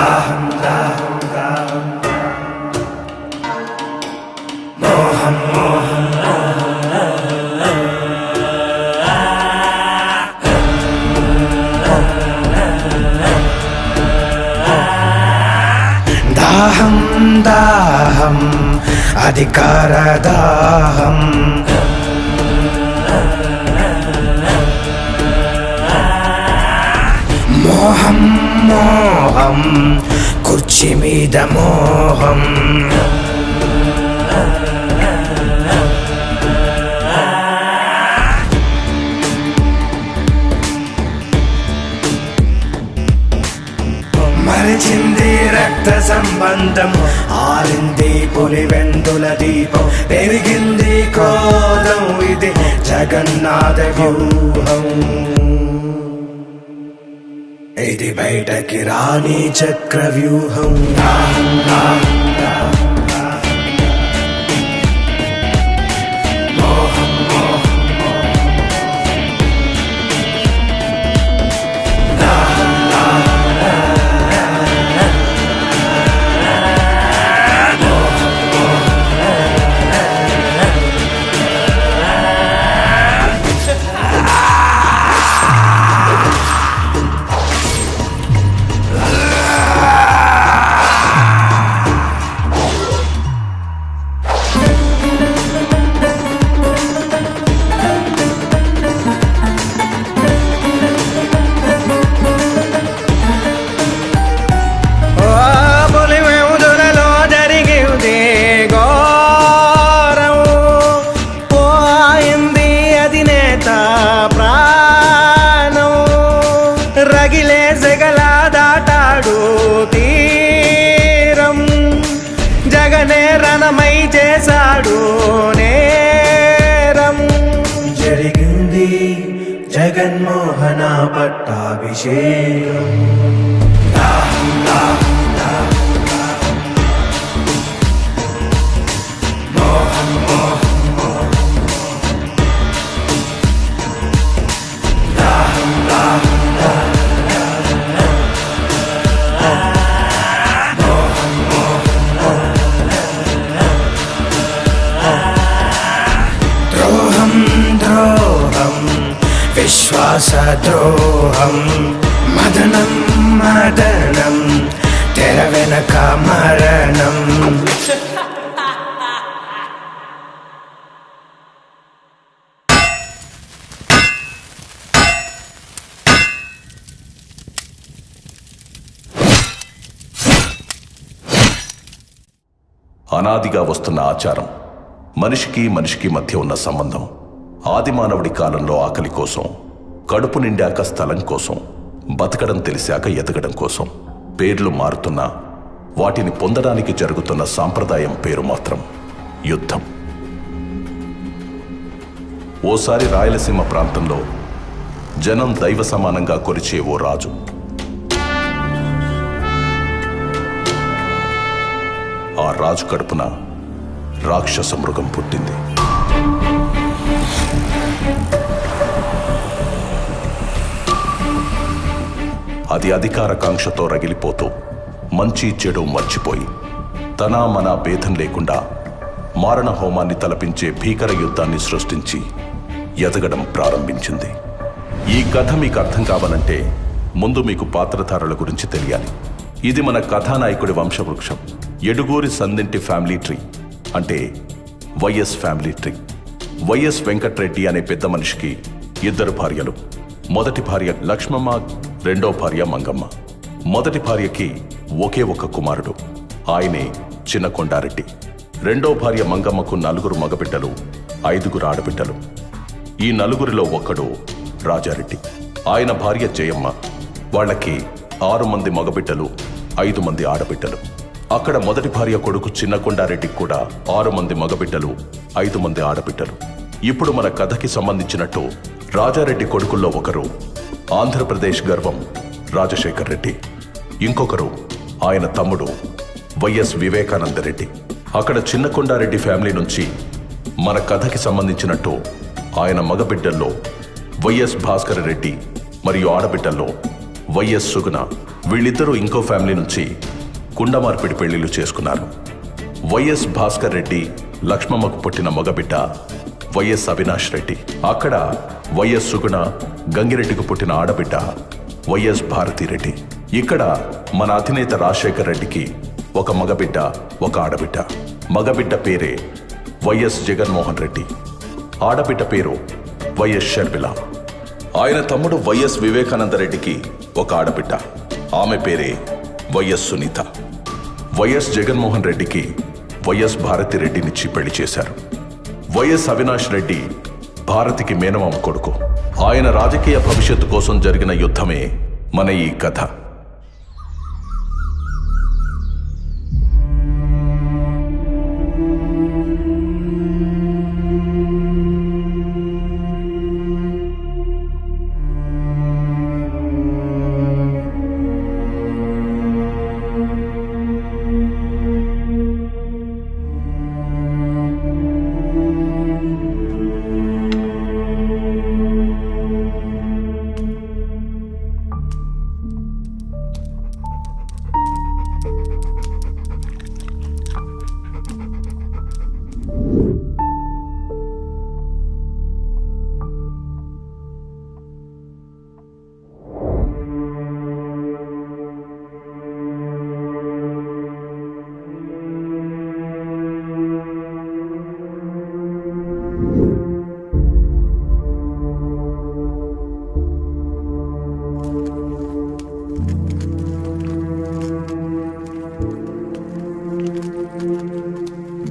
దాహం దాహం దాహం మోహం మోహం దాహం దాహం అధికార దాహం మోహం మోహం కుర్చీ మీద మోహం మరిచింది రక్త సంబంధం ఆరింది పులివెందుల దీపం పెరిగింది క్రోధం ఇది జగన్నాథ వ్యూహం ఇది బయటకి రాని చక్ర వ్యూహం రగిలే జగలా దాటాడు తీరం జగనే రణమై చేశాడు నేరం జరిగింది జగన్మోహన పట్టాభిషేకం విశ్వాసద్రోహం మదనం మదనం తెర వెనక మరణం అనాదిగా వస్తున్న ఆచారం మనిషికి మనిషికి మధ్య ఉన్న సంబంధం ఆది మానవుడి కాలంలో ఆకలి కోసం కడుపు నిండాక స్థలం కోసం బతకడం తెలిసాక ఎదగడం కోసం పేర్లు మారుతున్నా వాటిని పొందడానికి జరుగుతున్న సాంప్రదాయం పేరు మాత్రం యుద్ధం. ఓసారి రాయలసీమ ప్రాంతంలో జనం దైవ సమానంగా కొలిచే ఓ రాజు. ఆ రాజు కడుపున రాక్షస మృగం పుట్టింది. అది అధికార కాంక్షతో రగిలిపోతూ మంచి చెడు మర్చిపోయి తన మన భేదం లేకుండా మారణ హోమాన్ని తలపించే భీకర యుద్ధాన్ని సృష్టించి ఎదగడం ప్రారంభించింది. ఈ కథ మీకు అర్థం కావాలంటే ముందు మీకు పాత్రధారుల గురించి తెలియాలి. ఇది మన కథానాయకుడి వంశవృక్షం. ఎడుగూరి సందింటి ఫ్యామిలీ ట్రీ అంటే YS family tree. YS Venkatreddy అనే పెద్ద మనిషికి 2 భార్యలు. మొదటి భార్య లక్ష్మమ్మ, రెండో భార్య మంగమ్మ. మొదటి భార్యకి ఒకే ఒక కుమారుడు, ఆయనే చిన్న కొండారెడ్డి. రెండో భార్య మంగమ్మకు 4 మగబిడ్డలు, 5 ఆడబిడ్డలు. ఈ 4 ఒకడు రాజారెడ్డి. ఆయన భార్య జయమ్మ. వాళ్ళకి 6 మంది మగబిడ్డలు, 5 మంది ఆడబిడ్డలు. అక్కడ మొదటి భార్య కొడుకు చిన్న కొండారెడ్డికి కూడా 6 మంది మగబిడ్డలు, 5 మంది ఆడబిడ్డలు. ఇప్పుడు మన కథకి సంబంధించినట్టు రాజారెడ్డి కొడుకుల్లో ఒకరు ఆంధ్రప్రదేశ్ గర్వం రాజశేఖర్ రెడ్డి, ఇంకొకరు ఆయన తమ్ముడు వైఎస్ వివేకానందరెడ్డి. అక్కడ చిన్న కొండారెడ్డి ఫ్యామిలీ నుంచి మన కథకి సంబంధించినట్టు ఆయన మగబిడ్డల్లో వైఎస్ భాస్కర్ రెడ్డి మరియు ఆడబిడ్డల్లో వైఎస్ సుగుణ. వీళ్ళిద్దరూ ఇంకో ఫ్యామిలీ నుంచి కుండమార్పిడి పెళ్లిళ్ళు చేసుకున్నారు. వైఎస్ భాస్కర్ రెడ్డి లక్ష్మమ్మకు పుట్టిన మగబిడ్డ వైఎస్ అవినాష్ రెడ్డి. అక్కడ వైఎస్ సుగుణ గంగిరెడ్డికి పుట్టిన ఆడబిడ్డ వైఎస్ భారతిరెడ్డి. ఇక్కడ మన అధినేత రాజశేఖర్ రెడ్డికి ఒక మగబిడ్డ, ఒక ఆడబిడ్డ. మగబిడ్డ పేరే వైఎస్ జగన్మోహన్ రెడ్డి, ఆడబిడ్డ పేరు వైఎస్ షర్మిల. ఆయన తమ్ముడు వైఎస్ వివేకానంద రెడ్డికి ఒక ఆడబిడ్డ, ఆమె పేరే వైఎస్ సునీత. వైఎస్ జగన్మోహన్ రెడ్డికి వైఎస్ భారతిరెడ్డినిచ్చి పెళ్లి చేశారు. వైఎస్ అవినాష్ రెడ్డి భారతికి మేనమామ కొడుకు. ఆయన రాజకీయ భవిష్యత్తు కోసం జరిగిన యుద్ధమే మన ఈ కథ.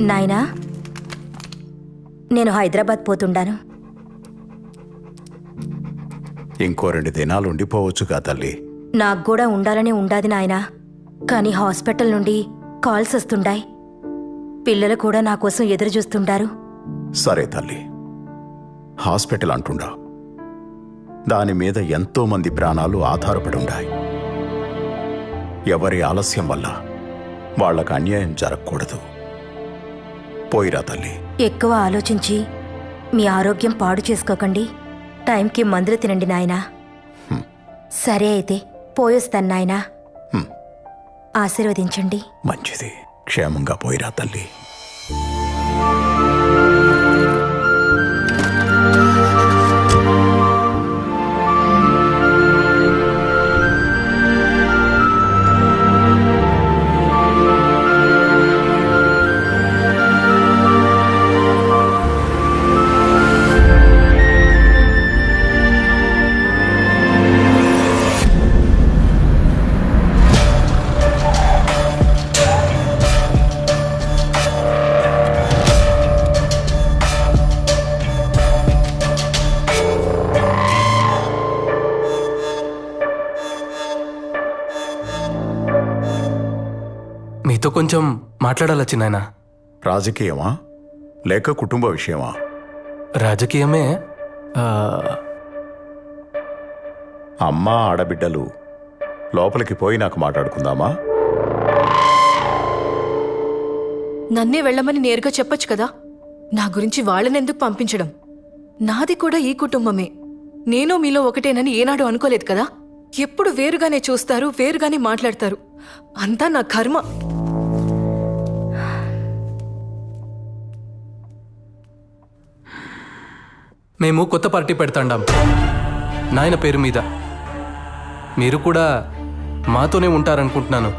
నాయనా, నేను హైదరాబాద్ పోతుండాను. ఇంకో 2 దినాలు ఉండిపోవచ్చుగా తల్లి. నాకు కూడా ఉండాలని ఉండాది నాయనా, కానీ హాస్పిటల్ నుండి కాల్స్ వస్తుండాయి. పిల్లలు కూడా నా కోసం ఎదురు చూస్తుండారు. సరే తల్లి, హాస్పిటల్ అంటుండా, దాని మీద ఎంతో మంది ప్రాణాలు ఆధారపడి ఉన్నాయి. ఎవరి ఆలస్యం వల్ల వాళ్లకు అన్యాయం జరగకూడదు. పోయిరా తల్లి. ఎక్కువ ఆలోచించి మీ ఆరోగ్యం పాడు చేసుకోకండి. టైంకి మందులు తినండి నాయనా. సరే అయితే పోయొస్తాను నాయనా. ఆశీర్వదించండి. మంచిది, క్షేమంగా పోయిరా తల్లి. మీతో కొంచెం మాట్లాడాలి చిన్నాయనా. రాజకీయమా లేక కుటుంబ విషయమా? రాజకీయమే. అమ్మా ఆడబిడ్డలు లోపలికి పోయి నాకు మాట్లాడుకుందామా? నన్నే వెళ్ళమని నేరుగా చెప్పొచ్చు కదా. నా గురించి వాళ్ళనెందుకు పంపించడం? నాది కూడా ఈ కుటుంబమే. నేను మీలో ఒకటేనని ఏనాడు అనుకోలేదు కదా. ఎప్పుడు వేరుగానే చూస్తారు, వేరుగానే మాట్లాడతారు. అంతా నా కర్మ. మేము కొత్త పార్టీ పెడతాండాం నాయన పేరు మీద. మీరు కూడా మాతోనే ఉంటారనుకుంటున్నాను.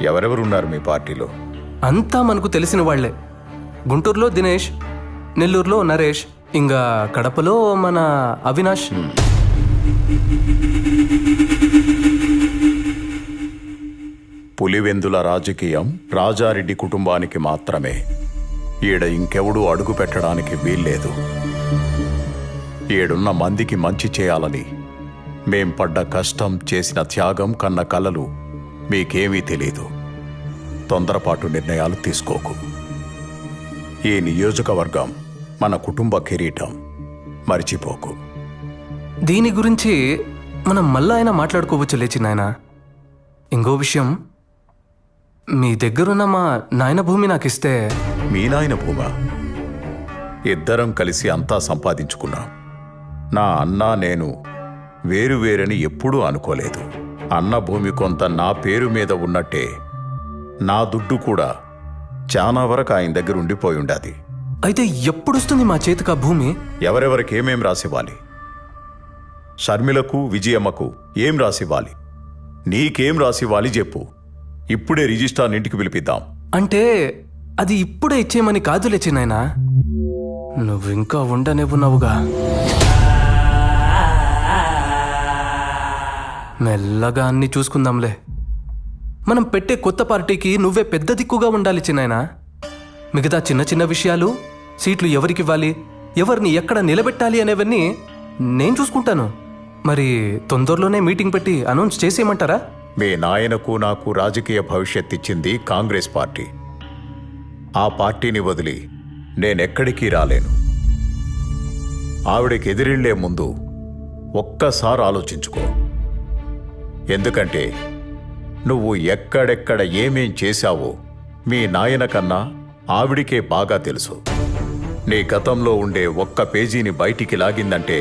ఎవరెవరున్నారు మీ పార్టీలో? అంతా మనకు తెలిసిన వాళ్లే. గుంటూరులో దినేష్, నెల్లూరులో నరేష్, ఇంకా కడపలో మన అవినాష్. పులివెందుల రాజకీయం రాజారెడ్డి కుటుంబానికి మాత్రమే. ఈడ ఇంకెవడూ అడుగు పెట్టడానికి వీల్లేదు. ఏడున్న మందికి మంచి చేయాలని మేం పడ్డ కష్టం, చేసిన త్యాగం, కన్న కలలు మీకేమీ తెలీదు. తొందరపాటు నిర్ణయాలు తీసుకోకు. ఈ నియోజకవర్గం మన కుటుంబ కిరీటం, మర్చిపోకు. దీని గురించి మనం మళ్ళా అయినా మాట్లాడుకోవచ్చు లేచి నాయన. ఇంకో విషయం, మీ దగ్గరున్న మా నాయన భూమి నాకు ఇస్తే. మీ నాయన భూమా? ఇద్దరం కలిసి అంతా సంపాదించుకున్నాం. నా అన్న నేను వేరువేరని ఎప్పుడూ అనుకోలేదు. అన్న భూమి కొంత నా పేరు మీద ఉన్నట్టే నా దుడ్డు కూడా చాలా వరకు ఆయన దగ్గర ఉండిపోయి ఉండాది. అయితే ఎప్పుడొస్తుంది మా చేతికి ఆ భూమి? ఎవరెవరికి ఏమేం రాసివ్వాలి? షర్మిలకు, విజయమ్మకు ఏం రాసివ్వాలి? నీకేం రాసివ్వాలి చెప్పు. ఇప్పుడే రిజిస్ట్రార్ ఇంటికి పిలిపిద్దాం. అంటే అది ఇప్పుడే ఇచ్చేయమని కాదులే చిన్నాయనా, నువ్వు ఇంకా ఉండనివ్వున్నావుగా. మెల్లగా అన్ని చూసుకుందాంలే. మనం పెట్టే కొత్త పార్టీకి నువ్వే పెద్ద దిక్కుగా ఉండాలి చిన్నాయనా. మిగతా చిన్న చిన్న విషయాలు, సీట్లు ఎవరికివ్వాలి, ఎవరిని ఎక్కడ నిలబెట్టాలి అనేవన్నీ నేను చూసుకుంటాను. మరి తొందరలోనే మీటింగ్ పెట్టి అనౌన్స్ చేసేయమంటారా? మీ నాయనకు నాకు రాజకీయ భవిష్యత్ ఇచ్చింది కాంగ్రెస్ పార్టీ. ఆ పార్టీని వదిలి నేనెక్కడికి రాలేను. ఆవిడకి ఎదిరిళ్లే ముందు ఒక్కసారి ఆలోచించుకో. ఎందుకంటే నువ్వు ఎక్కడెక్కడ ఏమేం చేశావో మీ నాయన కన్నా ఆవిడికే బాగా తెలుసు. నీ గతంలో ఉండే ఒక్క పేజీని బయటికి లాగిందంటే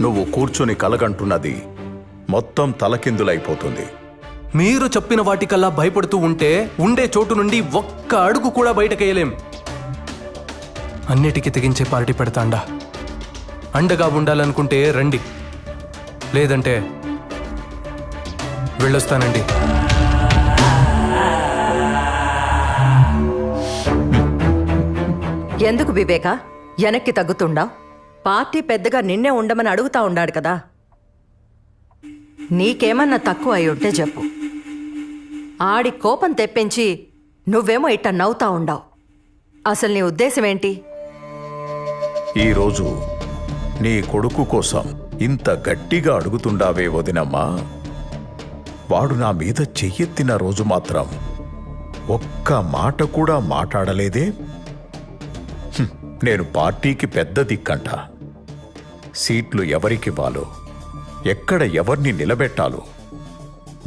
నువ్వు కూర్చొని కలగంటున్నది మొత్తం తలకిందులైపోతుంది. మీరు చెప్పిన వాటికల్లా భయపడుతూ ఉంటే ఉండే చోటు నుండి ఒక్క అడుగు కూడా బయటకేయలేం. అన్నిటికీ తెగించే పార్టీ పెడతాండా. అండగా ఉండాలనుకుంటే రండి, లేదంటే వెళ్ళొస్తానండి. ఎందుకు వివేక వెనక్కి తగ్గుతుండావు? పార్టీ పెద్దగా నిన్నే ఉండమని అడుగుతా ఉండాడు కదా. నీకేమన్నా తక్కువ అయి ఉంటే చెప్పు. ఆడి కోపం తెప్పించి నువ్వేమో ఇట్ట నవ్వుతా ఉండావు. అసలు నీ ఉద్దేశం ఏంటి? ఈరోజు నీ కొడుకు కోసం ఇంత గట్టిగా అడుగుతుండావే వదినమ్మా. వాడు నా మీద చెయ్యెత్తిన రోజు మాత్రం ఒక్క మాట కూడా మాట్లాడలేదే. నేను పార్టీకి పెద్ద దిక్కంట. సీట్లు ఎవరికివ్వాలో, ఎక్కడ ఎవరిని నిలబెట్టాలో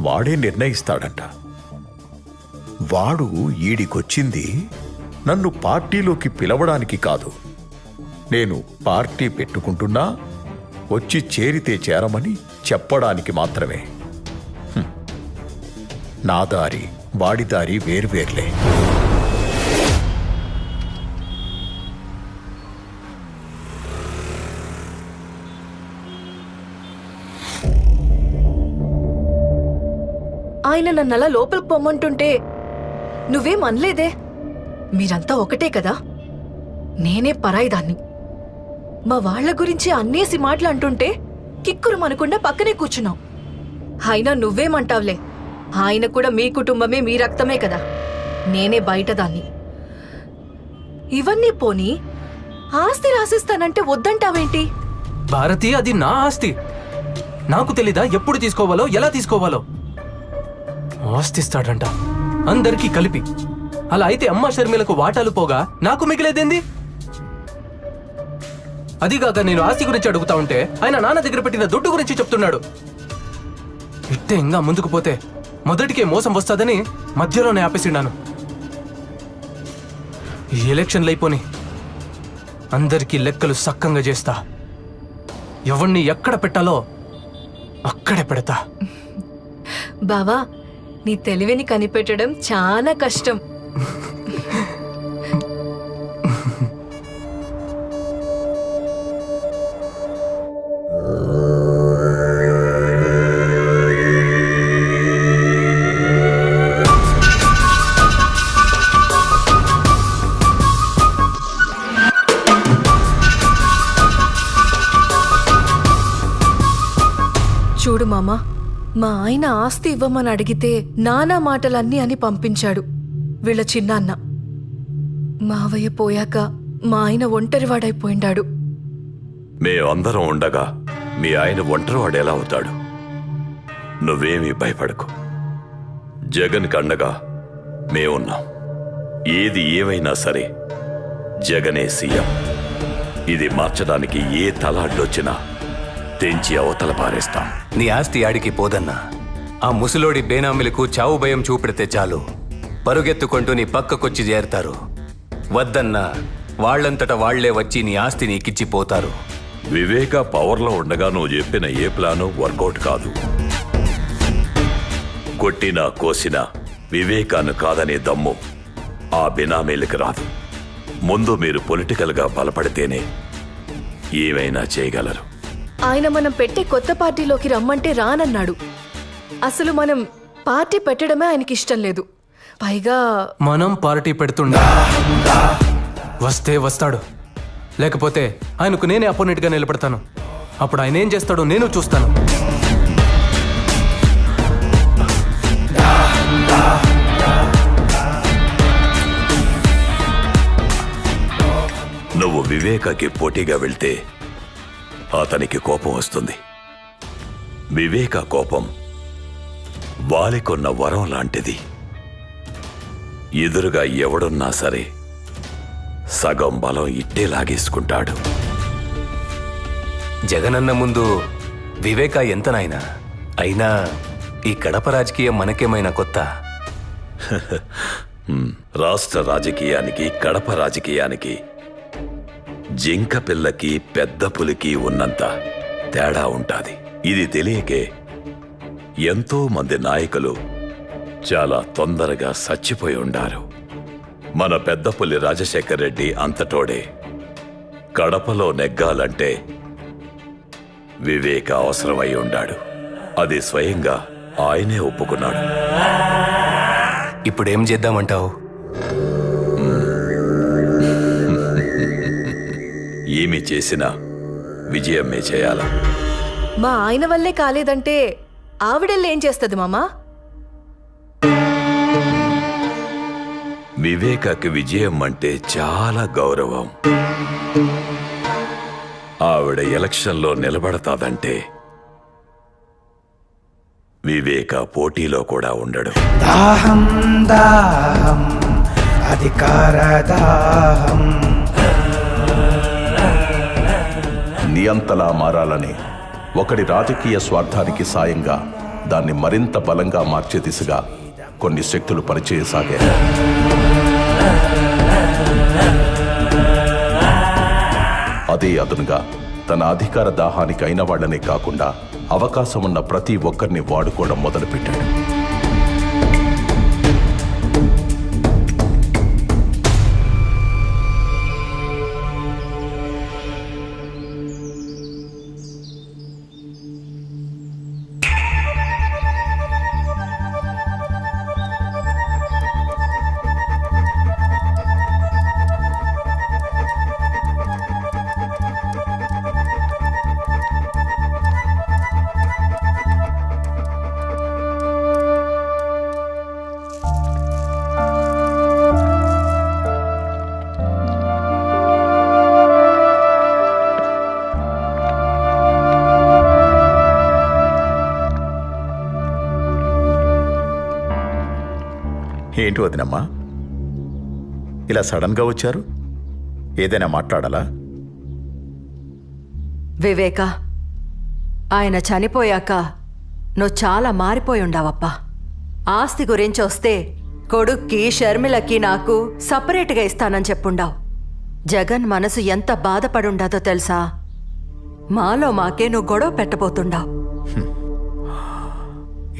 వాడే నిర్ణయిస్తాడంట. వాడు ఈడికొచ్చింది నన్ను పార్టీలోకి పిలవడానికి కాదు. నేను పార్టీ పెట్టుకుంటున్నా, వచ్చి చేరితే చేరమని చెప్పడానికి మాత్రమే. నా దారి వాడి దారి వేర్వేర్లే. ఆయన నన్నలా లోపలికి పొమ్మంటుంటే నువ్వేం అనలేదే. మీరంతా ఒకటే కదా, నేనే పరాయిదాన్ని. మా వాళ్ల గురించి అన్నేసి మాటలు అంటుంటే కిక్కురు మనకుండా పక్కనే కూర్చున్నావు. అయినా నువ్వేమంటావులే, ఆయన కూడా మీ కుటుంబమే, మీ రక్తమే కదా. నేనే బయటదాన్ని. ఇవన్నీ పోనీ ఆస్తి రాసిస్తానంటే వద్దంటావేంటి? భారతి, అది నా ఆస్తి. నాకు తెలీదా ఎప్పుడు తీసుకోవాలో, ఎలా తీసుకోవాలో? ఆస్తిస్తాడంట అందరికీ కలిపి. అలా అయితే అమ్మ షర్మిలకు వాటాలు పోగా నాకు మిగిలేదేంది? అదిగాక నేను ఆస్తి గురించి అడుగుతా ఉంటే ఆయన నాన్న దగ్గర పెట్టిన దుడ్డు గురించి చెప్తున్నాడు. ఇట్టే ఇంకా ముందుకు పోతే మొదటికే మోసం వస్తాదని మధ్యలోనే ఆపేసిండాను. ఈ ఎలక్షన్లు అయిపోని అందరికీ లెక్కలు సక్కంగా చేస్తా. ఎవరిని ఎక్కడ పెట్టాలో అక్కడే పెడతా. బావా, నీ తెలివిని కనిపెట్టడం చాలా కష్టం. చూడు మామా, మా ఆయన ఆస్తి ఇవ్వమని అడిగితే నానా మాటలన్నీ అని పంపించాడు వీళ్ళ చిన్నాన్న. మావయ్య పోయాక మా ఆయన ఒంటరివాడైపోయిండాడు. మేమందరం ఉండగా మీ ఆయన ఒంటరివాడు ఎలా అవుతాడు? నువ్వేమీ భయపడకు. జగన్కి అండగా మేమున్నాం. ఏది ఏమైనా సరే జగనే సీఎం. ఇది మార్చడానికి ఏ తల అడ్డొచ్చినా తెంచి అవతల పారేస్తాం. నీ ఆస్తి ఆడికి పోదన్నా. ఆ ముసలోడి బేనామిలకు చావు భయం చూపెడితే చాలు, పరుగెత్తుకుంటూ నీ పక్కకొచ్చి చేరతారు. వద్దన్నా వాళ్లంతట వాళ్లే వచ్చి నీ ఆస్తి నీకిచ్చిపోతారు. వివేక పవర్లో ఉండగా నువ్వు చెప్పిన ఏ ప్లాను వర్కౌట్ కాదు. కొట్టినా కోసినా వివేకాన్ని కాదనే దమ్ము ఆ బినామీలకు రాదు. ముందు మీరు పొలిటికల్గా బలపడితేనే ఏమైనా చేయగలరు. ఆయన మనం పెట్టే కొత్త పార్టీలోకి రమ్మంటే రానన్నాడు. అసలు మనం పార్టీ పెట్టడమే ఆయనకి ఇష్టం లేదు. పైగా మనం పార్టీ పెడుతుండా వస్తే వస్తాడు, లేకపోతే ఆయనకు నేనే అపోనెంట్గా నిలబడతాను. అప్పుడు ఆయన ఏం చేస్తాడో నేను చూస్తాను. నువ్వు వివేకకి పోటీగా వెళ్తే అతనికి కోపం వస్తుంది. వివేక కోపం వాలికొన్న వరం లాంటిది. ఎదురుగా ఎవడున్నా సరే సగం బలం ఇట్టే లాగేసుకుంటాడు. జగనన్న ముందు వివేక ఎంత నాయనా? అయినా ఈ కడప రాజకీయం మనకేమైనా కొత్త? రాష్ట్ర రాజకీయానికి కడప రాజకీయానికి జింక పిల్లకి పెద్ద పులికి ఉన్నంత తేడా ఉంటాది. ఇది తెలియకే ఎంతో మంది నాయకులు చాలా తొందరగా చచ్చిపోయి ఉండారు. మన పెద్ద పులి రాజశేఖర్ రెడ్డి అంతటోడే. కడపలో నెగ్గాలంటే వివేక అవసరమై ఉండాడు. అది స్వయంగా ఆయనే ఒప్పుకున్నాడు. ఇప్పుడేం చేద్దామంటావు? ఏమి చేసినా విజయమే చేయాల. మా ఆయన వల్లే కాలేదంటే ఆవిడెళ్ళేం చేస్తుంది మామా? వివేకకి విజయం అంటే చాలా గౌరవం. ఆవిడ ఎలక్షన్లో నిలబడతాదంటే వివేక పోటీలో కూడా ఉండడు. దాహం దాహం అధికార దాహం. నియంతలా మారాలని ఒకడి రాజకీయ స్వార్థానికి సాయంగా దాన్ని మరింత బలంగా మార్చే దిశగా కొన్ని శక్తులు పనిచేయసాగాయి. అదే అదునుగా తన అధికార దాహానికి అయిన వాళ్లనే కాకుండా అవకాశం ఉన్న ప్రతి ఒక్కరిని వాడుకోవడం మొదలుపెట్టాడు. ఏంటి వదినమ్మా, ఇలా సడన్గా వచ్చారు? ఏదైనా మాట్లాడాలా? వివేక, ఆయన చనిపోయాక నువ్వు చాలా మారిపోయి ఉండావప్పా. ఆస్తి గురించి వస్తే కొడుక్కి షర్మిలకి నాకు సపరేట్గా ఇస్తానని చెప్పుండావు. జగన్ మనసు ఎంత బాధపడుండాదో తెలుసా? మాలో మాకే నువ్వు గొడవ పెట్టబోతుండావు.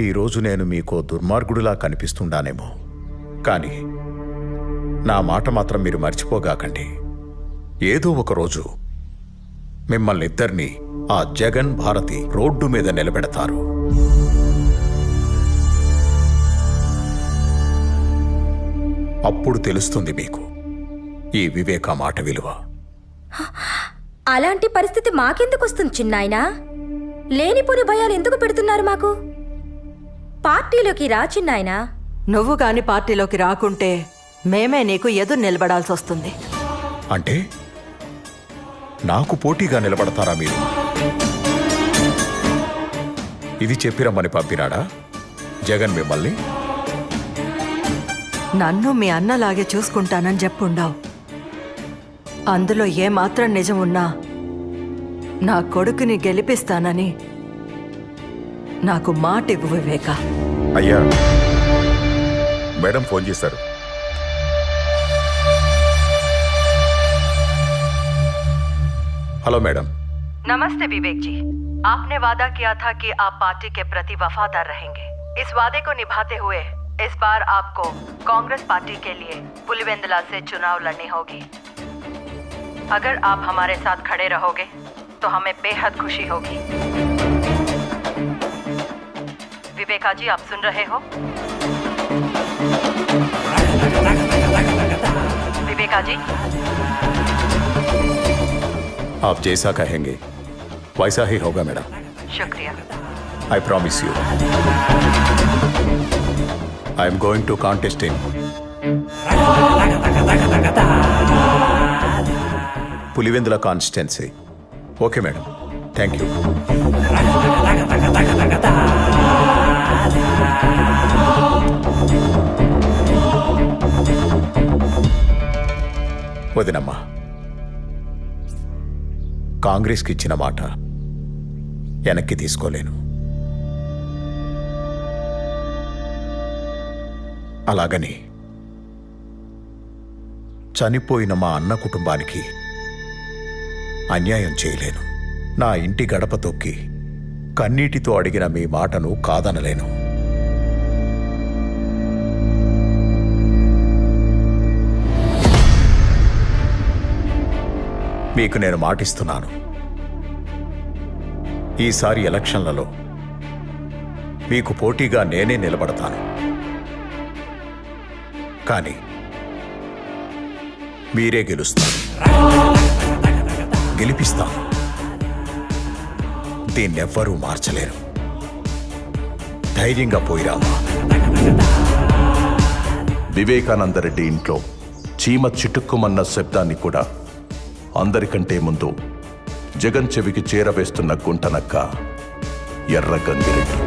ఈరోజు నేను మీకు దుర్మార్గుడిలా కనిపిస్తుండానేమో, కానీ నా మాట మాత్రం మీరు మర్చిపోగాకండి. ఏదో ఒక రోజు మిమ్మల్ని ఇద్దరినీ ఆ జగన్ భారతి రోడ్డు మీద నిలబెడతారు. అప్పుడు తెలుస్తుంది మీకు ఈ వివేక మాట విలువ. అలాంటి పరిస్థితి మాకెందుకు వస్తుంది చిన్నాయనా? లేనిపోని భయాలు ఎందుకు పెడుతున్నారు మాకు? పార్టీలోకి రా చిన్నాయనా. నువ్వు గాని పార్టీలోకి రాకుంటే మేమే నీకు ఎదురు నిలబడాల్సి వస్తుంది. అంటే నాకు పోటీగా నిలబడతారా మీరు? ఇది చెప్పిరమ్మని పంపినాడా జగన్ మిమ్మల్ని? నన్ను మీ అన్నలాగే చూసుకుంటానని చెప్పుండావు. అందులో ఏమాత్రం నిజం ఉన్నా నా కొడుకుని గెలిపిస్తానని నాకు మాట ఇవ్వు వివేక. అయ్యా, మేడం ఫోన్ చేశారు. హలో మేడం, नमस्ते विवेक जी। आपने वादा किया था कि आप पार्टी के प्रति वफादार रहेंगे। इस वादे को निभाते हुए इस बार आपको कांग्रेस पार्टी के लिए पुलिवेंदला से चुनाव लड़नी होगी। अगर आप हमारे साथ खड़े रहोगे तो हमें बेहद खुशी होगी। विवेका जी, आप सुन रहे हो? विवेका जी, आप जैसा कहेंगे वैसा ही होगा मैडम। शुक्रिया। I promise you. I am going to contest in Pulivendula constituency. Okay madam, thank you. వదినమ్మా, కాంగ్రెస్కి ఇచ్చిన మాట వెనక్కి తీసుకోలేను. అలాగని చనిపోయిన మా అన్న కుటుంబానికి అన్యాయం చేయలేను. నా ఇంటి గడప తొక్కి కన్నీటితో అడిగిన మీ మాటను కాదనలేను. మీకు నేను మాటిస్తున్నాను, ఈసారి ఎలక్షన్లలో మీకు పోటీగా నేనే నిలబడతాను. కానీ మీరే గెలుస్తారు, గెలిపిస్తాను. దీన్నెవ్వరూ మార్చలేరు. ధైర్యంగా పోయిరామా. వివేకానందరెడ్డి ఇంట్లో చీమ చిటుక్కుమన్న శబ్దాన్ని కూడా అందరికంటే ముందు జగన్ చెవికి చేరవేస్తున్న గుంటనక్క ఎర్ర గంగిరెడ్డి.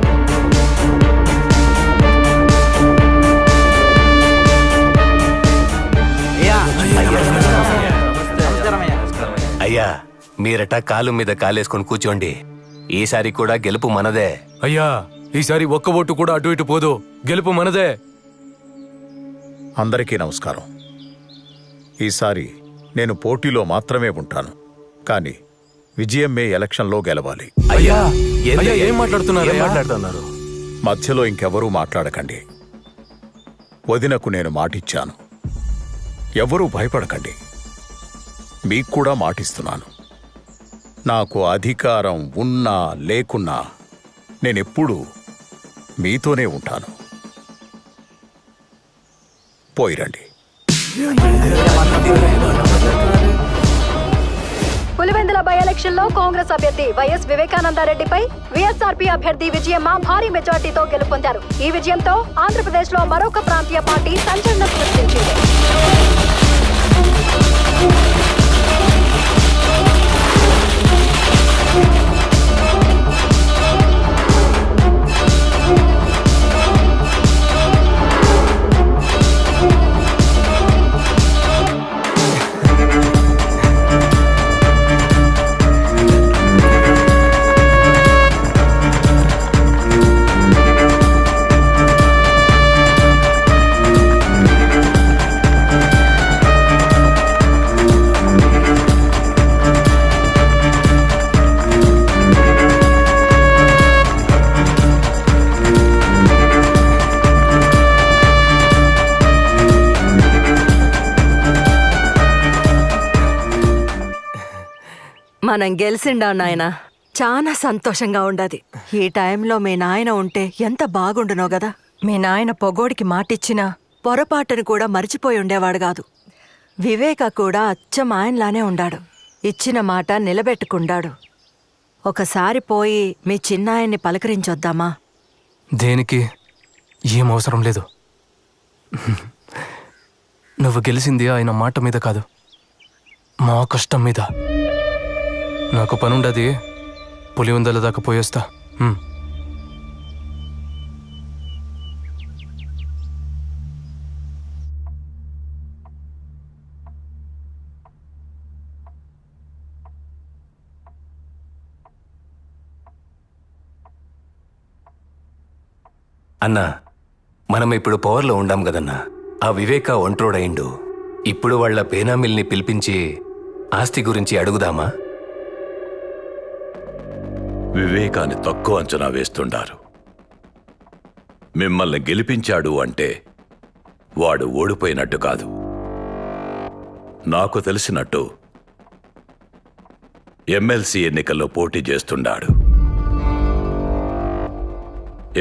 అయ్యా, మీరట కాలు మీద కాలేసుకొని కూర్చోండి. ఈసారి కూడా గెలుపు మనదే. అయ్యా, ఈసారి ఒక్క ఓటు కూడా అటు ఇటు పోదు, గెలుపు మనదే. అందరికీ నమస్కారం. ఈసారి నేను పోటీలో మాత్రమే ఉంటాను, కానీ విజయం మే ఎలక్షన్లో గెలవాలి. అయ్యా, ఏం మాట్లాడుతున్నారు? మధ్యలో ఇంకెవరూ మాట్లాడకండి. వదినకు నేను మాటిచ్చాను. ఎవరూ భయపడకండి. మీకు కూడా మాటిస్తున్నాను. నాకు అధికారం ఉన్నా లేకున్నా నేనెప్పుడూ మీతోనే ఉంటాను. పోయిరండి. పులివెందుల బై ఎలక్షన్ లో కాంగ్రెస్ అభ్యర్థి వైఎస్ వివేకానందరెడ్డిపై వైఎస్ఆర్పీ అభ్యర్థి విజయమ్మ భారీ మెజార్టీతో గెలుపొందారు. ఈ విజయంతో ఆంధ్రప్రదేశ్ లో మరొక ప్రాంతీయ పార్టీ సంచలనం సృష్టించింది. మనం గెలిచిండా నాయన, చాలా సంతోషంగా ఉండదు. ఈ టైంలో మీ నాయన ఉంటే ఎంత బాగుండునో గదా. మీ నాయన పొగోడికి మాటిచ్చినా పొరపాటును కూడా మర్చిపోయి ఉండేవాడు కాదు. వివేక కూడా అచ్చం ఆయనలానే ఉండాడు. ఇచ్చిన మాట నిలబెట్టుకుండాడు. ఒకసారి పోయి మీ చిన్నాయన్ని పలకరించొద్దామా? దేనికి? ఏం అవసరం లేదు. నువ్వు గెలిచింది ఆయన మాట మీద కాదు, మా కష్టం మీద. నాకు పనుండది, పులివెందుల దాకా పోయేస్తా. అన్నా, మనం ఇప్పుడు పవర్లో ఉండాం కదన్నా. ఆ వివేక ఒంట్రోడయిండు. ఇప్పుడు వాళ్ళ పేనామిల్ని పిలిపించి ఆస్తి గురించి అడుగుదామా? వివేకాన్ని తక్కువ అంచనా వేస్తుండారు. మిమ్మల్ని గెలిపించాడు అంటే వాడు ఓడిపోయినట్టు కాదు. నాకు తెలిసినట్టు ఎమ్మెల్సీ ఎన్నికల్లో పోటీ చేస్తుండాడు.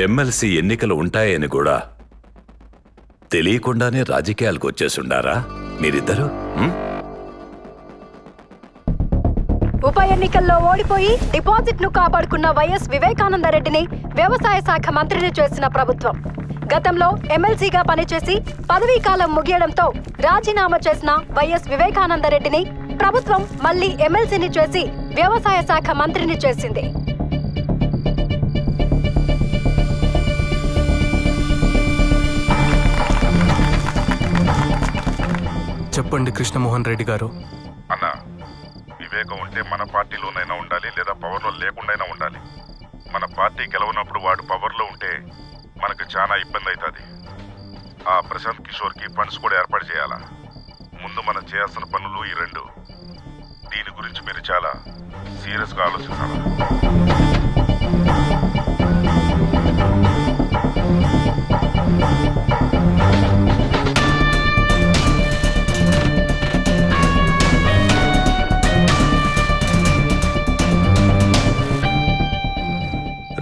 ఎమ్మెల్సీ ఎన్నికలు ఉంటాయని కూడా తెలియకుండానే రాజకీయాలకు వచ్చేసుండారా మీరిద్దరు? ఉప ఎన్నికల్లో ఓడిపోయి డిపాజిట్ ను కాపాడుకున్న వైఎస్ వివేకానందరెడ్డిని వ్యవసాయ శాఖ మంత్రిని చేసిన ప్రభుత్వం గతంలో ఎమ్మెల్సీగా పనిచేసి పదవీ కాలం ముగియడంతో రాజీనామా చేసిన వైఎస్ వివేకానందరెడ్డిని ప్రభుత్వం మళ్లీ ఎమ్మెల్సీని చేసి వ్యవసాయ శాఖ మంత్రిని చేసింది. చెప్పండి కృష్ణమోహన్ రెడ్డి గారు. అన్న, వివేకం ఉంటే మన పార్టీలోనైనా ఉండాలి, లేదా పవర్లో లేకుండాయినా ఉండాలి. మన పార్టీ గెలవనప్పుడు వాడు పవర్లో ఉంటే మనకు చాలా ఇబ్బంది అవుతుంది. ఆ ప్రశాంత్ కిషోర్కి ఫండ్స్ కూడా ఏర్పాటు చేయాలా. ముందు మనం చేయాల్సిన పనులు ఈ రెండు. దీని గురించి మీరు చాలా సీరియస్గా ఆలోచించాలి.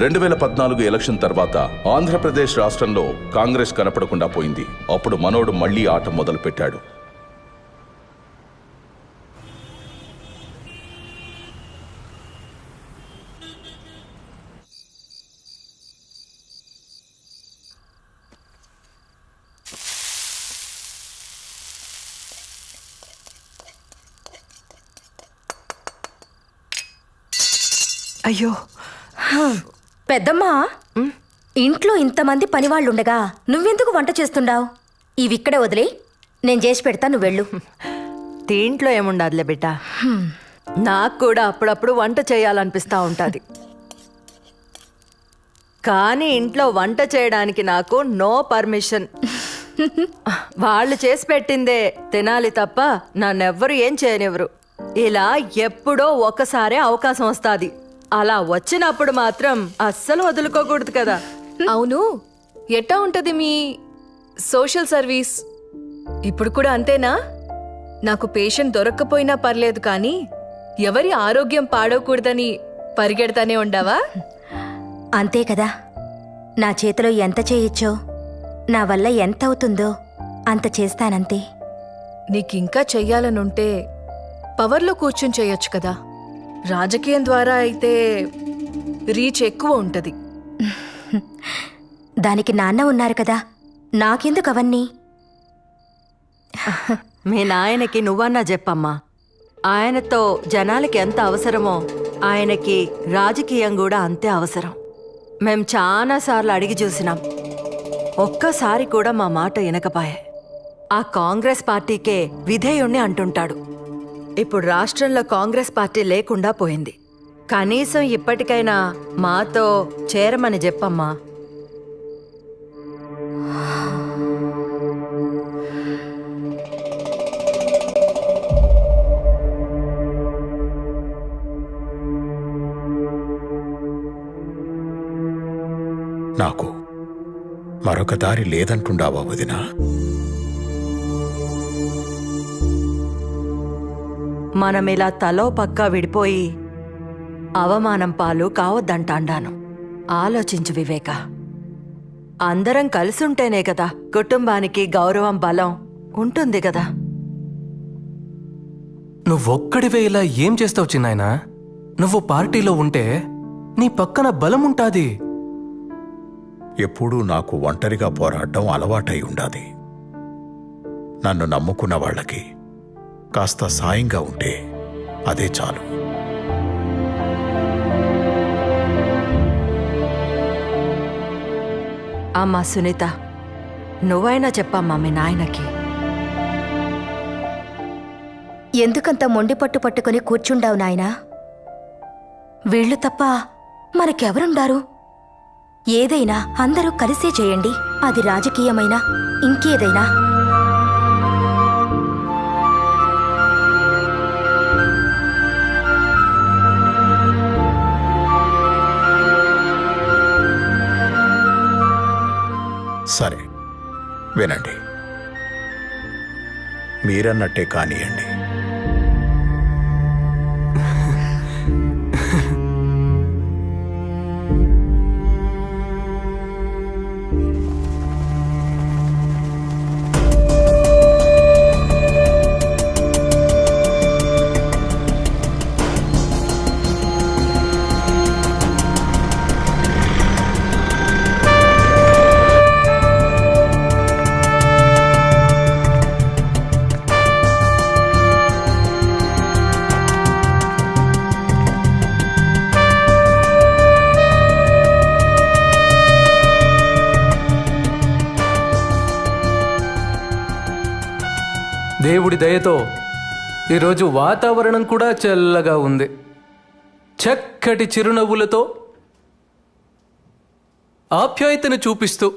2014 ఎలక్షన్ తర్వాత ఆంధ్రప్రదేశ్ రాష్ట్రంలో కాంగ్రెస్ కనపడకుండా పోయింది. అప్పుడు మనోడు మళ్లీ ఆట మొదలుపెట్టాడు. అయ్యో పెద్దమ్మా, ఇంట్లో ఇంతమంది పనివాళ్ళుండగా నువ్వెందుకు వంట చేస్తుండావు? ఇవిక్కడే వదిలే, నేను చేసి పెడతా, నువ్వు వెళ్ళు. దీంట్లో ఏముండదులే బిడ్డ, నాకు కూడా అప్పుడప్పుడు వంట చేయాలనిపిస్తూ ఉంటుంది. కానీ ఇంట్లో వంట చేయడానికి నాకు నో పర్మిషన్. వాళ్ళు చేసి పెట్టిందే తినాలి తప్ప నన్నెవ్వరు ఏం చేయనివ్వరు. ఇలా ఎప్పుడో ఒకసారి అవకాశం వస్తుంది. అలా వచ్చినప్పుడు మాత్రం అస్సలు వదులుకోకూడదు కదా. అవును, ఎట్టా ఉంటది మీ సోషల్ సర్వీస్? ఇప్పుడు కూడా అంతేనా? నాకు పేషెంట్ దొరక్కపోయినా పర్లేదు, కానీ ఎవరి ఆరోగ్యం పాడవకూడదని పరిగెడతానే ఉండవా? అంతే కదా. నా చేతిలో ఎంత చేయొచ్చో, నా వల్ల ఎంత అవుతుందో అంత చేస్తానంతే. నీకింకా చెయ్యాలనుంటే పవర్లో కూర్చుని చేయొచ్చు కదా. రాజకీయం ద్వారా అయితే రీచ్ ఎక్కువ ఉంటది. దానికి నాన్న ఉన్నారు కదా, నాకెందుకు అవన్నీ? మీ నాయనకి నువ్వన్నా చెప్పమ్మా. ఆయనతో జనాలకి ఎంత అవసరమో ఆయనకి రాజకీయం కూడా అంతే అవసరం. మేం చాలాసార్లు అడిగి చూసినాం, ఒక్కసారి కూడా మా మాట వినకపాయే. ఆ కాంగ్రెస్ పార్టీకే విధేయుణ్ణి అంటుంటాడు. ఇప్పుడు రాష్ట్రంలో కాంగ్రెస్ పార్టీ లేకుండా పోయింది. కనీసం ఇప్పటికైనా మాతో చేరమని చెప్పమ్మా. నాకు మరొక దారి లేదంటుండావా వదినా? మనమిలా తలో పక్కా విడిపోయి అవమానం పాలు కావద్దంటాండాను. ఆలోచించు వివేక, అందరం కలిసుంటేనే కదా కుటుంబానికి గౌరవం, బలం ఉంటుంది కదా. నువ్వొక్కడివే ఇలా ఏం చేస్తావు చిన్నాయనా? నువ్వు పార్టీలో ఉంటే నీ పక్కన బలం ఉంటాది. ఎప్పుడూ నాకు ఒంటరిగా పోరాడడం అలవాటై ఉండాది. నన్ను నమ్ముకున్న వాళ్ళకి కాస్త సాయంగా ఉంటే అదే చాలు. అమ్మా సునీత, నువ్వైనా చెప్పమ్మా మీ నాయనకి. ఎందుకంత మొండి పట్టు పట్టుకుని కూర్చుండావు నాయనా? వీళ్ళు తప్ప మనకెవరుండారు? ఏదైనా అందరూ కలిసే చేయండి, అది రాజకీయమైనా ఇంకేదైనా. సరే వినండి, మీరన్నట్టే కానియండి. దేవుడి దయతో ఈరోజు వాతావరణం కూడా చల్లగా ఉంది. చక్కటి చిరునవ్వులతో ఆప్యాయతను చూపిస్తూ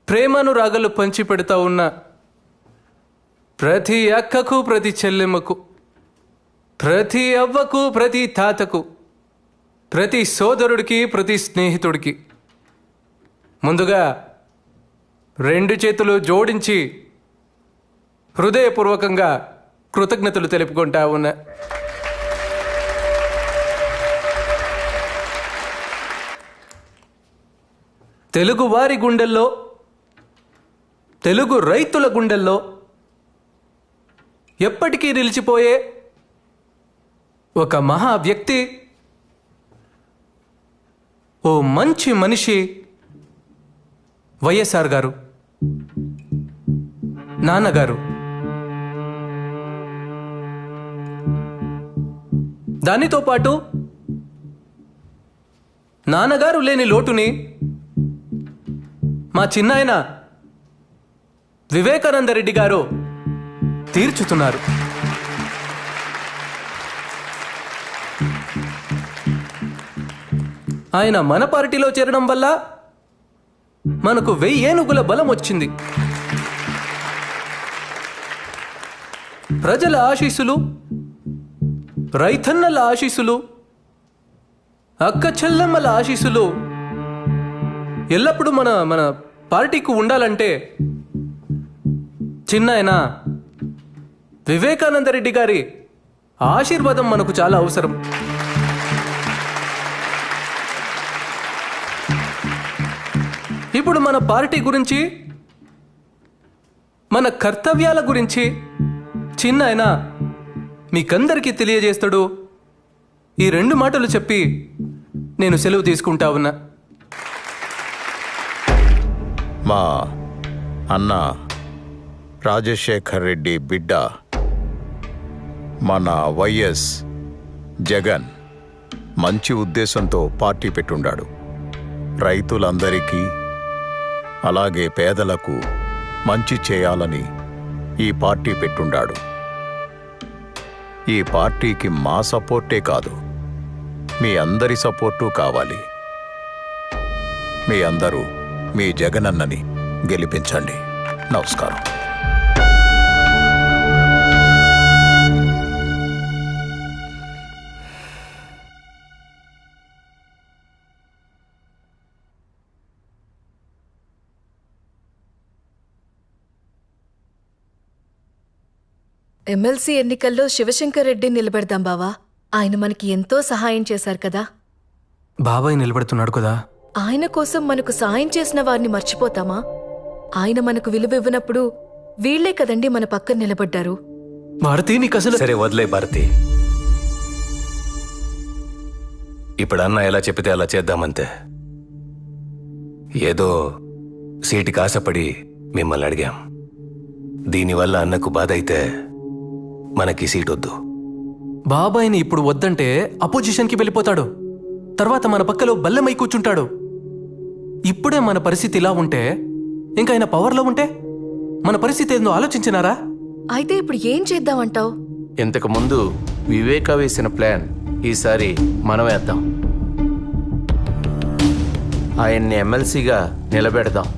ప్రేమానురాగాలు పంచిపెడతా ఉన్న ప్రతి అక్కకు, ప్రతి చెల్లెమ్మకు, ప్రతి అవ్వకు, ప్రతి తాతకు, ప్రతి సోదరుడికి, ప్రతి స్నేహితుడికి ముందుగా 2 చేతులు జోడించి హృదయపూర్వకంగా కృతజ్ఞతలు తెలుపుకుంటా ఉన్నా. తెలుగు వారి గుండెల్లో, తెలుగు రైతుల గుండెల్లో ఎప్పటికీ నిలిచిపోయే ఒక మహా వ్యక్తి, ఓ మంచి మనిషి వైఎస్ఆర్ గారు, నాన్నగారు. దానితో పాటు నాన్నగారు లేని లోటుని మా చిన్నాయన వివేకానందరెడ్డి గారు తీర్చుతున్నారు. ఆయన మన పార్టీలో చేరడం వల్ల మనకు 1000 ఏనుగుల బలం వచ్చింది. ప్రజల ఆశీస్సులు, రైతన్నల ఆశీస్సులు, అక్క చెల్లెమ్మల ఆశీస్సులు ఎల్లప్పుడూ మన పార్టీకి ఉండాలంటే చిన్నాయన వివేకానందరెడ్డి గారి ఆశీర్వాదం మనకు చాలా అవసరం. ఇప్పుడు మన పార్టీ గురించి, మన కర్తవ్యాల గురించి చిన్నాయన మీకందరికీ తెలియజేస్తాడు. ఈ 2 మాటలు చెప్పి నేను సెలవు తీసుకుంటా ఉన్నా. మా అన్న రాజశేఖర్ రెడ్డి బిడ్డ మన వైఎస్ జగన్ మంచి ఉద్దేశంతో పార్టీ పెట్టుండాడు. రైతులందరికీ అలాగే పేదలకు మంచి చేయాలని ఈ పార్టీ పెట్టుండాడు. ఈ పార్టీకి మా సపోర్టే కాదు, మీ అందరి సపోర్టు కావాలి. మీ అందరూ మీ జగనన్నని గెలిపించండి. నమస్కారం. ఎమ్మెల్సీ ఎన్నికల్లో శివశంకర్ రెడ్డి నిలబెడదాం బావా. ఆయన మనకి ఎంతో సహాయం చేశారు కదా. బాబాయ్ నిలబెడుతున్నాడు కదా. ఆయన కోసం మనకు సాయం చేసిన వారిని మర్చిపోతామా? ఆయన మనకు విలువ ఇవ్వనప్పుడు వీళ్లే కదండి మన పక్కన నిలబడ్డారు. భారతి నీకు అసలు... సరే వదిలే భారతి, ఇప్పుడు అన్న ఎలా చెప్పితే అలా చేద్దామంతే. ఏదో సీటుకి ఆశపడి మిమ్మల్ని అడిగాం. దీనివల్ల అన్నకు బాధ అయితే మనకి సీట్ వద్దు. బాబాయిని ఇప్పుడు వద్దంటే అపోజిషన్కి వెళ్ళిపోతాడు. తర్వాత మన పక్కలో బల్లెమై కూర్చుంటాడు. ఇప్పుడే మన పరిస్థితి ఇలా ఉంటే ఇంకా ఆయన పవర్లో ఉంటే మన పరిస్థితి ఏందో ఆలోచించినారా? అయితే ఇప్పుడు ఏం చేద్దామంటావు? ఇంతకు ముందు వివేక వేసిన ప్లాన్ ఈసారి మనం వేద్దాం. ఆయన్ని ఎమ్మెల్సీగా నిలబెడదాం.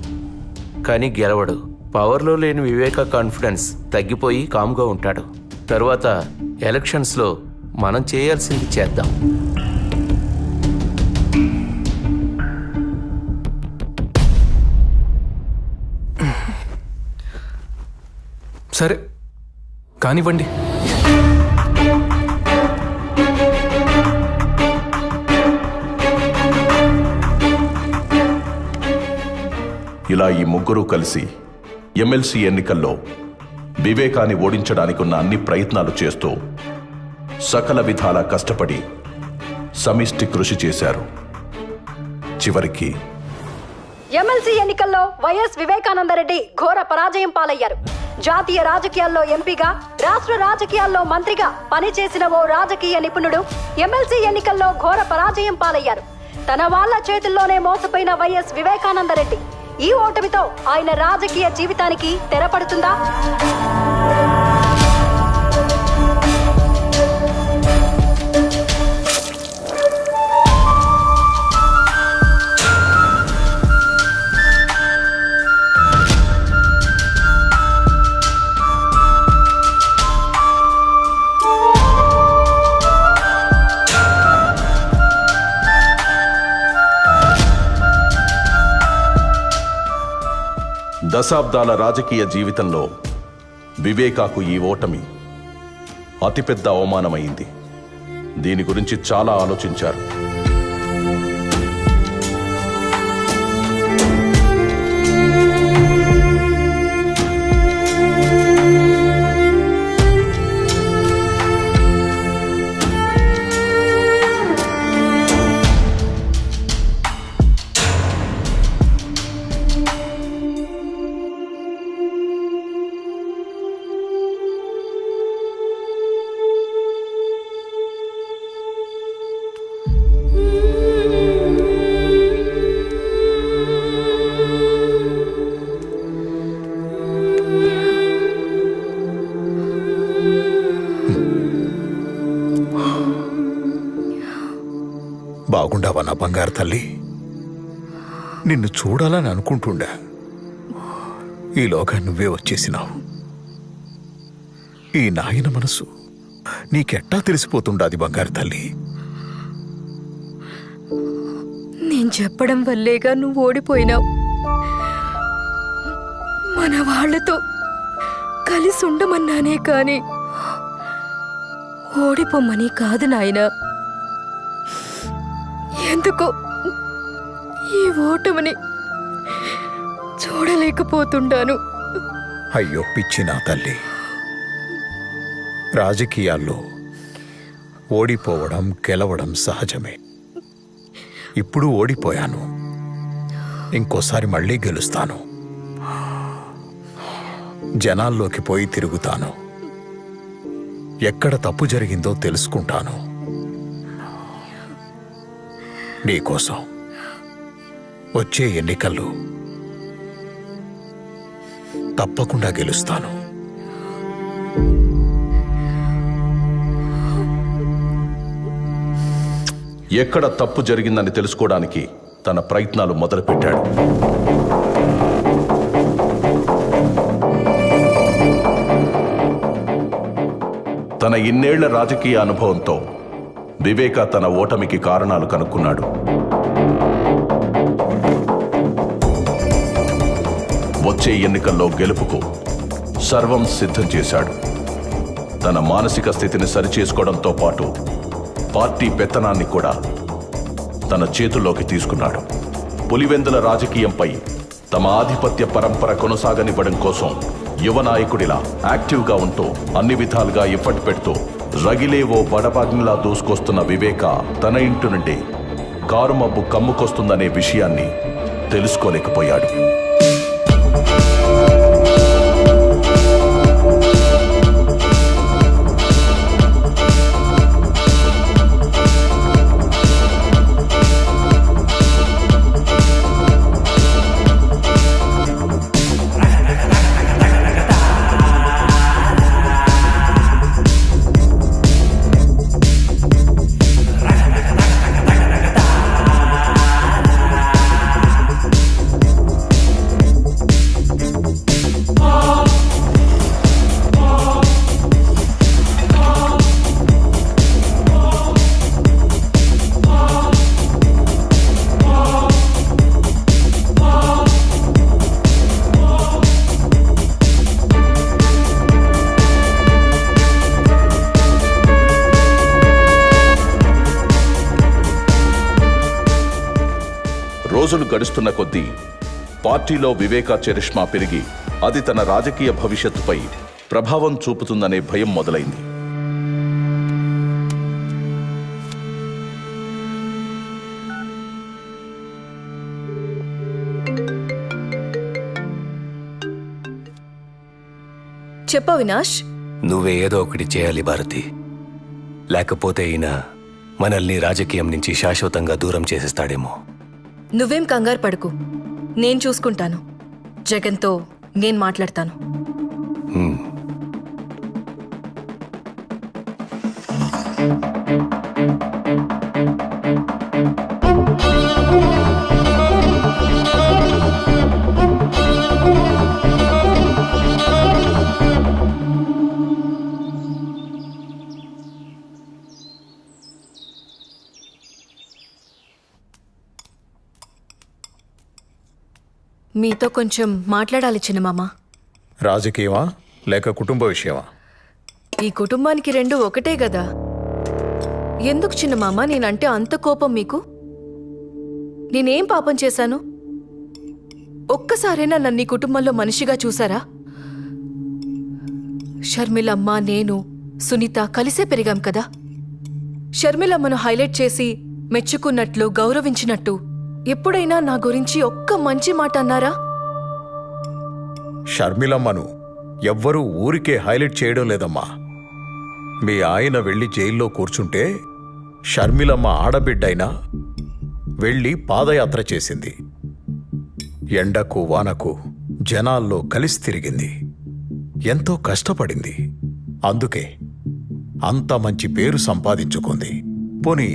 కానీ గెలవడు. పవర్లో లేని వివేక కాన్ఫిడెన్స్ తగ్గిపోయి కామ్గా ఉంటాడు. తరువాత ఎలక్షన్స్లో మనం చేయాల్సింది చేద్దాం. సరే కానివ్వండి. ఇలా ఈ ముగ్గురు కలిసి ఎమ్మెల్సీ ఎన్నికల్లో వివేకాన్ని ఓడించడానికి ఉన్న అన్ని ప్రయత్నాలు చేస్తూ సకల విధాలా కష్టపడి సమిష్టి కృషి చేశారు. చివరికి ఎమ్మెల్సీ ఎన్నికల్లో వైఎస్ వివేకానందరెడ్డి ఘోర పరాజయం పాలయ్యారు. జాతీయ రాజకీయాల్లో ఎంపీగా, రాష్ట్ర రాజకీయాల్లో మంత్రిగా పనిచేసిన ఓ రాజకీయ నిపుణుడు ఎమ్మెల్సీ ఎన్నికల్లో ఘోర పరాజయం పాలయ్యారు. తన వాళ్ల చేతుల్లోనే మోసపోయిన వైఎస్ వివేకానందరెడ్డి ఈ ఓటమితో ఆయన రాజకీయ జీవితానికి తెరపడుతుందా? దశాబ్దాల రాజకీయ జీవితంలో వివేకాకు ఈ ఓటమి అతిపెద్ద అవమానమైంది. దీని గురించి చాలా ఆలోచించారు. బాగుండావా నా బంగారు తల్లి? నిన్ను చూడాలని అనుకుంటుండా, ఈలోగా నువ్వే వచ్చేసినావు. ఈ నాయన మనసు నీకెట్టా తెలిసిపోతుండాది బంగారు తల్లి? నేను చెప్పడం వల్లేగా నువ్వు ఓడిపోయినావు. మన వాళ్లతో కలిసి ఉండమన్నానే కాని ఓడిపోమ్మని కాదు నాయనా. ఎందుకో ఈ ఓటమిని చూడలేకపోతుండాను. అయ్యో పిచ్చి నా తల్లి, రాజకీయాల్లో ఓడిపోవడం గెలవడం సహజమే. ఇప్పుడు ఓడిపోయాను, ఇంకోసారి మళ్ళీ గెలుస్తాను. జనాల్లోకి పోయి తిరుగుతాను, ఎక్కడ తప్పు జరిగిందో తెలుసుకుంటాను. నీకోసం వచ్చే ఎన్నికల్లో తప్పకుండా గెలుస్తాను. ఎక్కడ తప్పు జరిగిందని తెలుసుకోవడానికి తన ప్రయత్నాలు మొదలుపెట్టాడు. తన ఇన్నేళ్ల రాజకీయ అనుభవంతో వివేక తన ఓటమికి కారణాలు కనుక్కున్నాడు. వచ్చే ఎన్నికల్లో గెలుపుకు సర్వం సిద్ధం చేశాడు. తన మానసిక స్థితిని సరిచేసుకోవడంతో పాటు పార్టీ పెత్తనాన్ని కూడా తన చేతుల్లోకి తీసుకున్నాడు. పులివెందుల రాజకీయంపై తమ ఆధిపత్య పరంపర కొనసాగనివ్వడం కోసం యువ నాయకుడిలా యాక్టివ్గా ఉంటూ అన్ని విధాలుగా ఎఫర్ట్ పెడుతూ రగిలే ఓ బడబాగ్నిలా దూసుకొస్తున్న వివేక తన ఇంటి నుండి కారు మబ్బు కమ్ముకొస్తుందనే విషయాన్ని తెలుసుకోలేకపోయాడు. రోజులు గడుస్తున్న కొద్దీ పార్టీలో వివేకా చరిష్మా పెరిగి అది తన రాజకీయ భవిష్యత్తుపై ప్రభావం చూపుతుందనే భయం మొదలైంది. చెప్పు అవినాష్. నువ్వే ఏదో ఒకటి చేయాలి భారతి, లేకపోతే ఈయన మనల్ని రాజకీయం నుంచి శాశ్వతంగా దూరం చేసేస్తాడేమో. నువ్వేం కంగారు పడుకు, నేను చూసుకుంటాను. జగన్తో నేను మాట్లాడతాను. మీతో కొంచెం మాట్లాడాలి చిన్నమామ. రాజకీయమా లేక కుటుంబ విషయమా? ఈ కుటుంబానికి రెండు ఒకటే కదా. ఎందుకు చిన్నమామ నేనంటే అంత కోపం మీకు? నేనేం పాపం చేశాను? ఒక్కసారైనా నన్ను ఈ కుటుంబంలో మనిషిగా చూసారా? షర్మిలమ్మ, నేను, సునీత కలిసే పెరిగాం కదా. షర్మిలమ్మను హైలైట్ చేసి మెచ్చుకున్నట్లు, గౌరవించినట్టు ఎప్పుడైనా నా గురించి ఒక్క మంచి మాట అన్నారా? షర్మిలమ్మను ఎవ్వరూ ఊరికే హైలైట్ చేయడం లేదమ్మా. మీ ఆయన వెళ్ళి జైల్లో కూర్చుంటే షర్మిలమ్మ ఆడబిడ్డైనా వెళ్ళి పాదయాత్ర చేసింది. ఎండకు వానకు జనాల్లో కలిసి తిరిగింది. ఎంతో కష్టపడింది. అందుకే అంత మంచి పేరు సంపాదించుకుంది. పోనీ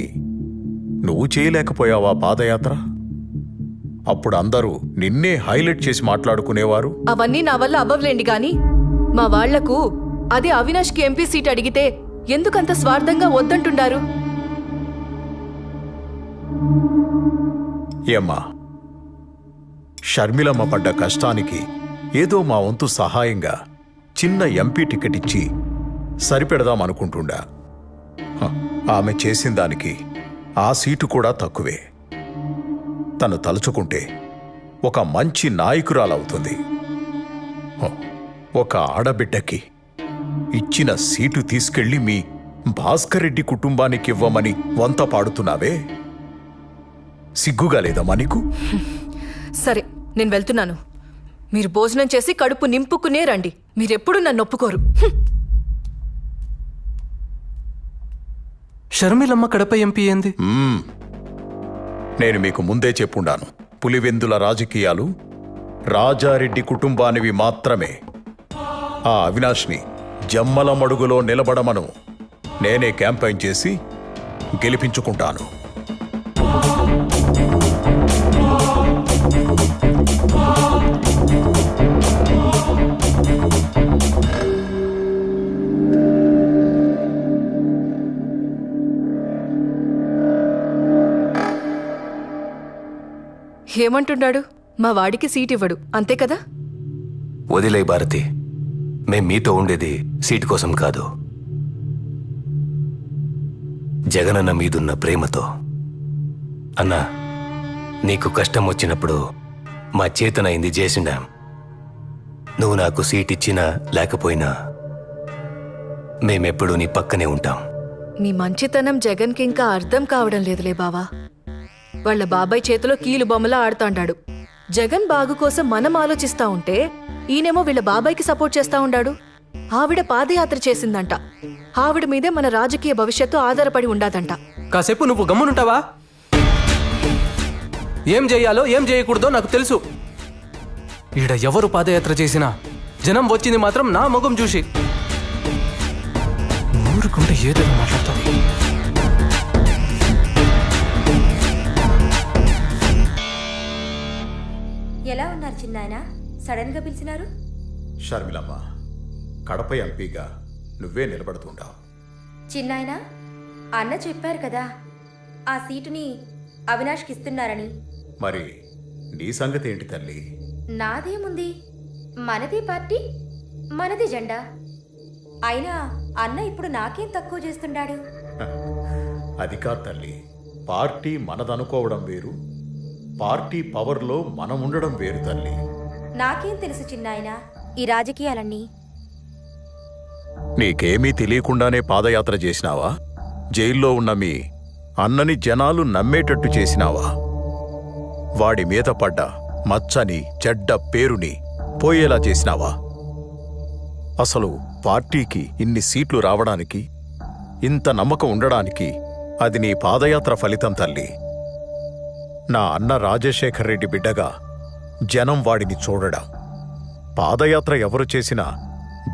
నువ్వు చేయలేకపోయావా పాదయాత్ర? అప్పుడు అందరూ నిన్నే హైలైట్ చేసి మాట్లాడుకునేవారు. అవన్నీ నా వల్ల అవ్వలేండి గాని మా వాళ్లకు అదే అవినాష్కి ఎంపీ సీట్ అడిగితే ఎందుకంత స్వార్థంగా వద్దంటుండారు? ఏమ్మా, షర్మిలమ్మ పడ్డ కష్టానికి ఏదో మా వంతు సహాయంగా చిన్న ఎంపీ టికెట్ ఇచ్చి సరిపెడదామనుకుంటుండా. ఆమె చేసిన దానికి ఆ సీటు కూడా తక్కువే. తను తలుచుకుంటే ఒక మంచి నాయకురాలవుతుంది. ఒక ఆడబిడ్డకి ఇచ్చిన సీటు తీసుకెళ్లి మీ భాస్కర్ రెడ్డి కుటుంబానికి ఇవ్వమని వంత పాడుతున్నావే, సిగ్గుగా లేదమ్మా నీకు? సరే, నేను వెళ్తున్నాను. మీరు భోజనం చేసి కడుపు నింపుకునే రండి. మీరెప్పుడు నన్ను ఒప్పుకోరు. షర్మిలమ్మ కడప ఎంపీ ఏంది? నేను మీకు ముందే చెప్పుండాను, పులివెందుల రాజకీయాలు రాజారెడ్డి కుటుంబానివి మాత్రమే. ఆ అవినాష్ని జమ్మల మడుగులో నిలబడమను నేనే క్యాంపెయిన్ చేసి గెలిపించుకుంటాను. ఏమంటున్నాడు? మా వాడికి సీట్ ఇవ్వడు, అంతే కదా? వదిలే భారతి, మేం మీతో ఉండేది సీటు కోసం కాదు, జగనన్న మీదున్న ప్రేమతో. అన్నా, నీకు కష్టం వచ్చినప్పుడు మా చేతనైంది చేసిండాం. నువ్వు నాకు సీట్ ఇచ్చినా లేకపోయినా మేమెప్పుడూ నీ పక్కనే ఉంటాం. మీ మంచితనం జగన్కి ఇంకా అర్థం కావడం లేదులే బావా. వాళ్ళ బాబాయ్ చేతిలో కీలు బొమ్మలా ఆడుతాండాడు. జగన్ బాగు కోసం మనం ఆలోచిస్తా ఉంటే ఈయనేమో వీళ్ళ బాబాయ్కి సపోర్ట్ చేస్తా ఉండాడు. ఆవిడ పాదయాత్ర చేసిందంట. ఆవిడ మీదే మన రాజకీయ భవిష్యత్తు ఆధారపడి ఉండాదంట. కాసేపు నువ్వు గమ్మునుంటావా? ఏం చేయాలో ఏం చేయకూడదో నాకు తెలుసు. ఈడ ఎవరు పాదయాత్ర చేసినా జనం వచ్చింది మాత్రం నా ముఖం చూసి. ఊరుకుంటే ఏదైనా మాట్లాడుతుంది. ఎలా ఉన్నారు చిన్నాయన? సడన్ గా పిలిచినారు? షర్మిలమ్మ, కడప ఎంపీగా నువ్వే నిలబడుతుంటావు. చిన్నాయన, అన్న చెప్పారు కదా ఆ సీటుని అవినాష్కి ఇస్తున్నారని. మరి నీ సంగతి ఏంటి తల్లి? నాదేముంది, మనది పార్టీ, మనది జెండా. అయినా అన్న ఇప్పుడు నాకేం తక్కువ చేస్తుండాడు? అది కాదు తల్లి, పార్టీ మనదనుకోవడం వేరు, పార్టీ పవర్లో మనం ఉండడం వేరు తల్లి. నాకేం తెలుసు చిన్నాయన ఈ రాజకీయాలన్నీ. నీకేమీ తెలియకుండానే పాదయాత్ర చేసినావా? జైల్లో ఉన్న మీ అన్నని జనాలు నమ్మేటట్టు చేసినావా? వాడి మీద పడ్డ మచ్చని చెడ్డ పేరుని పోయేలా చేసినావా? అసలు పార్టీకి ఇన్ని సీట్లు రావడానికి, ఇంత నమ్మకం ఉండడానికి అది నీ పాదయాత్ర ఫలితం తల్లి. నా అన్న రాజశేఖర్ రెడ్డి బిడ్డగా జనం వాడిని చూడడం. పాదయాత్ర ఎవరు చేసినా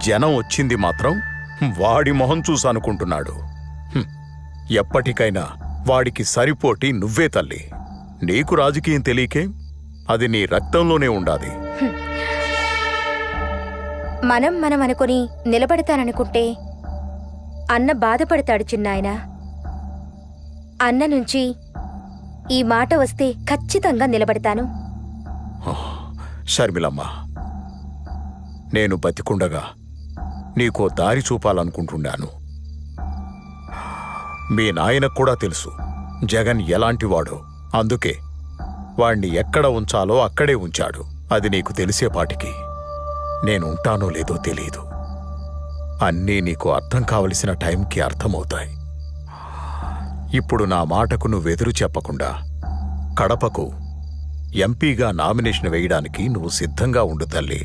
జనం వచ్చింది మాత్రం వాడి మొహం చూసనుకుంటున్నాడు. ఎప్పటికైనా వాడికి సరిపోటి నువ్వే తల్లి. నీకు రాజకీయం తెలియకే, అది నీ రక్తంలోనే ఉండాలి. మనం అనుకుని నిలబడతాననుకుంటే అన్న బాధపడతాడు చిన్నాయన. అన్న నుంచి ఈ మాట వస్తే ఖచ్చితంగా నిలబడతాను. షర్మిలమ్మ, నేను బతికుండగా నీకో దారి చూపాలనుకుంటున్నాను. మీ నాయనకు కూడా తెలుసు జగన్ ఎలాంటివాడో. అందుకే వాణ్ణి ఎక్కడ ఉంచాలో అక్కడే ఉంచాడు. అది నీకు తెలిసేపాటికి నేనుంటానో లేదో తెలీదు. అన్నీ నీకు అర్థం కావలసిన టైంకి అర్థమవుతాయి. ఇప్పుడు నా మాటకు నువ్వెదురు చెప్పకుండా కడపకు ఎంపీగా నామినేషన్ వేయడానికి నువ్వు సిద్ధంగా ఉండు తల్లి.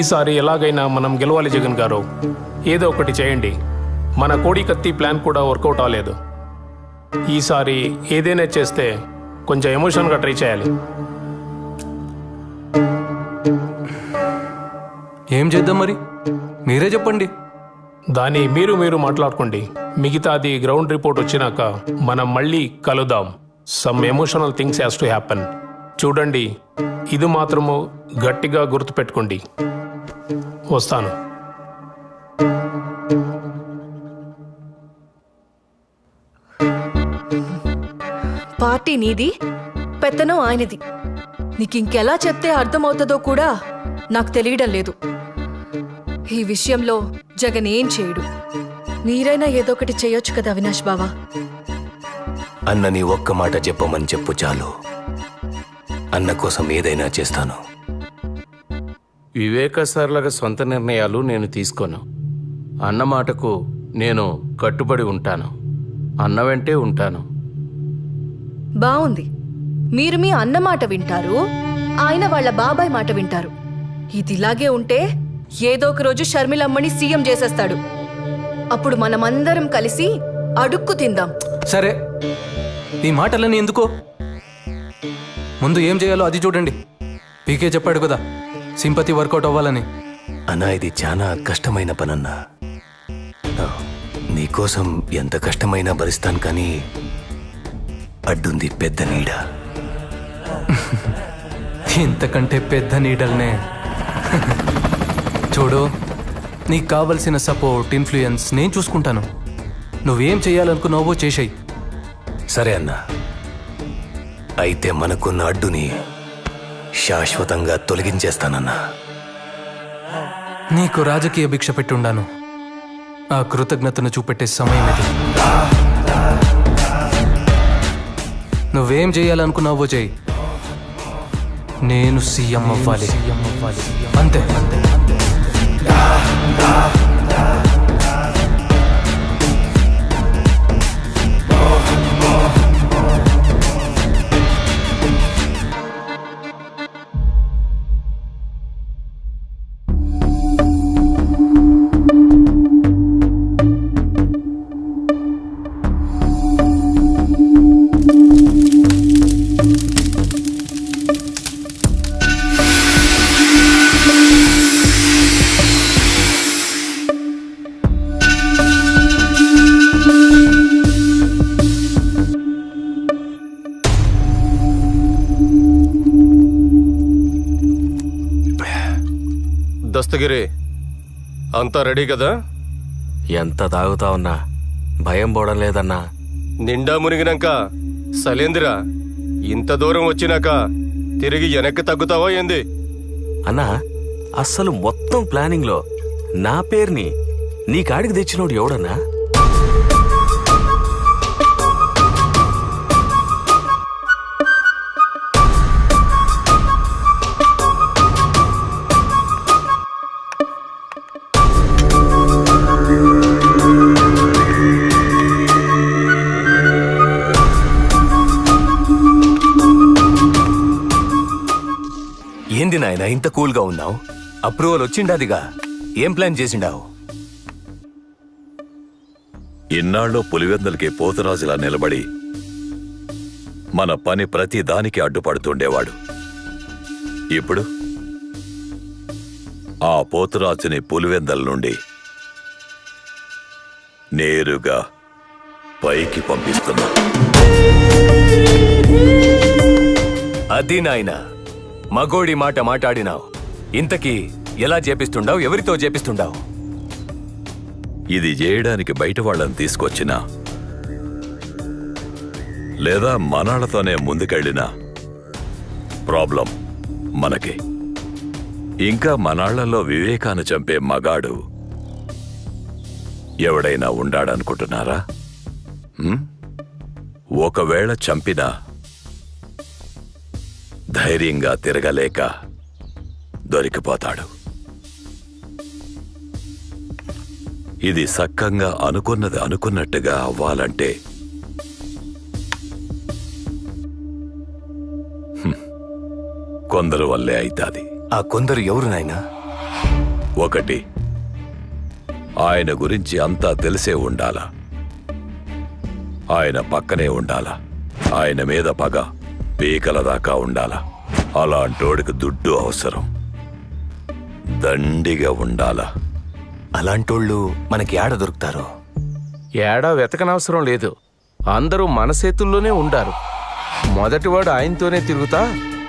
ఈసారి ఎలాగైనా మనం గెలవాలి జగన్ గారు. ఏదో ఒకటి చేయండి. మన కోడి కత్తి ప్లాన్ కూడా వర్కౌట్ అవ్వలేదు. ఈసారి ఏదైనా చేస్తే కొంచెం ఎమోషన్గా ట్రై చేయాలి. ఏం చేద్దాం మరి, మీరే చెప్పండి. దాన్ని మీరు మాట్లాడుకోండి. మిగతాది గ్రౌండ్ రిపోర్ట్ వచ్చినాక మనం మళ్ళీ కలుద్దాం. Some emotional things has to happen. చూడండి, ఇది మాత్రము గట్టిగా గుర్తుపెట్టుకోండి. వస్తాను. పార్టీ నీది, పెత్తనం ఆయనది. నీకింకెలా చెప్తే అర్థమవుతుందో కూడా నాకు తెలియడం లేదు. ఈ విషయంలో జగన్ ఏం చేయడు. మీరైనా ఏదో ఒకటి చేయొచ్చు కదా అవినాష్ బావా. అన్నని ఒక్క మాట చెప్పమని చెప్పు చాలు. అన్న కోసం ఏదైనా చేస్తాను. వివేక సార్లాగా సొంత నిర్ణయాలు నేను తీసుకోను. అన్న మాటకు నేను కట్టుబడి ఉంటాను. అన్న వెంటే ఉంటాను. బావుంది. మీరు మీ అన్న మాట వింటారు, ఆయన వాళ్ళ బాబాయ్ మాట వింటారు. ఇదిలాగే ఉంటే ఏదో ఒక రోజు షర్మిలమ్మని సీఎం చేసేస్తాడు. అప్పుడు మనమందరం కలిసి అడుక్కు తిందాం. సరే, ఈ మాటలన్నీ ఎందుకో, ముందు ఏం చేయాలో అది చూడండి. పీకే చెప్పాడు కదా సింపతి వర్కౌట్ అవ్వాలని. అన్నా, ఇది చాలా కష్టమైన పనన్నా. నీకోసం ఎంత కష్టమైనా భరిస్తాను, కానీ అడ్డుంది పెద్ద నీడ. ఇంతకంటే పెద్ద నీడల్నే. చూడు, నీకు కావలసిన సపోర్ట్, ఇన్ఫ్లుయెన్స్ నేను చూసుకుంటాను. నువ్వేం చేయాలనుకున్నావో చేసేయి. సరే అన్నా, అయితే మనకున్న అడ్డుని శాశ్వతంగా తొలగించేస్తానన్నా. నీకు రాజకీయ భిక్ష పెట్టుండాను. ఆ కృతజ్ఞతను చూపెట్టే సమయం ఇది. నువ్వేం చేయాలనుకున్నావో చేయి. నేను సీఎం అవ్వాలి, అంతే. దస్తగిరి అంతా రెడీ కదా? ఎంత తాగుతావన్నా భయం పోవడం లేదన్నా. నిండా మునిగినాక సలేందిరా, ఇంత దూరం వచ్చినాక తిరిగి వెనక్కి తగ్గుతావా ఏంది? అన్నా అస్సలు మొత్తం ప్లానింగ్ లో నా పేరుని నీ కాడికి తెచ్చినోడు ఎవడన్నా? ఏంది నాయన ఇంత కూల్గా ఉన్నావు? అప్రూవల్ వచ్చిండాదిగా, ఏం ప్లాన్ చేసిండావు? ఇన్నాళ్ళు పులివెందులకి పోతురాజులా నిలబడి మన పని ప్రతి దానికి అడ్డుపడుతుండేవాడు. ఇప్పుడు ఆ పోతురాజుని పులివెందల నుండి నేరుగా పైకి పంపిస్తున్నా. అది నాయన మగోడి మాట మాట్లాడినావు. ఇంతకీ ఎలా చేపిస్తుండావు? ఎవరితో చేపిస్తుండావు? ఇది చేయడానికి బయట వాళ్ళని తీసుకొచ్చినా లేదా మనాళ్లతోనే ముందుకెళ్ళినా ప్రాబ్లం మనకి. ఇంకా మనాళ్లలో వివేకాన్ని చంపే మగాడు ఎవడైనా ఉండాడనుకుంటున్నారా? ఒకవేళ చంపినా ధైర్యంగా తిరగలేక దొరికిపోతాడు. ఇది సక్కంగా అనుకున్నది అనుకున్నట్టుగా అవ్వాలంటే కొందరు వల్లే అయితాది. ఆ కొందరు ఎవరు నాయనా? ఒకటి, ఆయన గురించి అంతా తెలిసే ఉండాలా, ఆయన పక్కనే ఉండాలా, ఆయన మీద పగ పీకల దాకా ఉండాలా. అలాంటోడికి దుడ్డు అవసరం, దండిగా ఉండాలా. అలాంటోళ్ళు మనకి ఏడ దొరుకుతారో? ఏడా వెతకనవసరం లేదు, అందరూ మన చేతుల్లోనే ఉండారు. మొదటివాడు ఆయనతోనే తిరుగుతా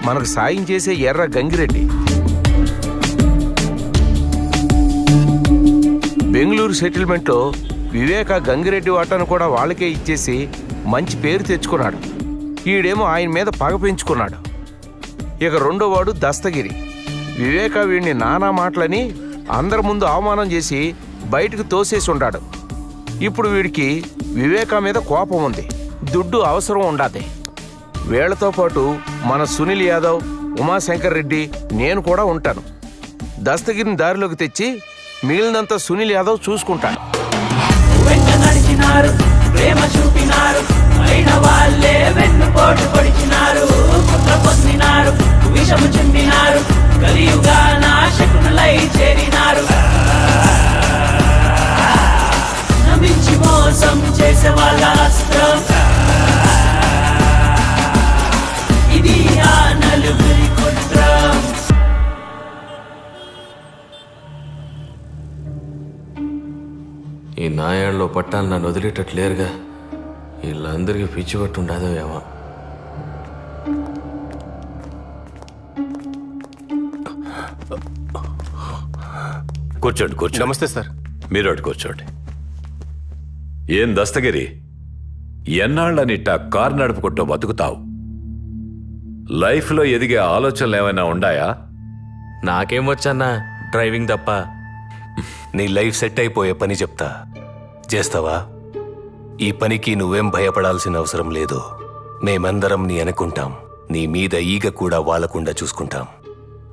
మనకు సాయం చేసే ఎర్ర గంగిరెడ్డి. బెంగళూరు సెటిల్మెంట్లో వివేక గంగిరెడ్డి వాటాను కూడా వాళ్ళకే ఇచ్చేసి మంచి పేరు తెచ్చుకున్నాడు. ఈడేమో ఆయన మీద పగ పెంచుకున్నాడు. ఇక రెండోవాడు దస్తగిరి. వివేక వీడిని నానా మాటలని అందరి ముందు అవమానం చేసి బయటకు తోసేసి ఉండాడు. ఇప్పుడు వీడికి వివేక మీద కోపం ఉంది, దుడ్డు అవసరం ఉండాది. వీళ్లతో పాటు మన సునీల్ యాదవ్, ఉమాశంకర్ రెడ్డి, నేను కూడా ఉంటాను. దస్తగిరిని దారిలోకి తెచ్చి మిగిలినంత సునీల్ యాదవ్ చూసుకుంటాడు. ప్రేమ చూపినారు, అయిన వాళ్ళే వెన్నుపోటు పొడిచినారు, కుట్ర పొందినారు, విషము చింపినారు, కలియుగా నాశకులై చేరినారు. నమ్మించి మోసం చేసే వాళ్ళ అస్త్రం ఇది, ఆ నలుగురి కుట్రం. ఈ నాయాళ్ళలో పట్టాలు నన్ను వదిలేటట్లేరుగా. వీళ్ళందరికీ పిచ్చి పట్టు ఉండదో ఏమో. కూర్చోండి కూర్చోండి. నమస్తే సార్. మీరు అటు కూర్చోండి. ఏం దస్తగిరి, ఎన్నాళ్ళనిట్ట కారు నడుపుకుంటూ బతుకుతావు? లైఫ్లో ఎదిగే ఆలోచనలు ఏమైనా ఉండాయా? నాకేం వచ్చన్నా డ్రైవింగ్ తప్ప. నీ లైఫ్ సెట్ అయిపోయే పని చెప్తా, చేస్తావా? ఈ పనికి నువ్వేం భయపడాల్సిన అవసరం లేదు. మేమందరం నీ అనుకుంటాం. నీ మీద ఈగ కూడా వాలకుండా చూసుకుంటాం.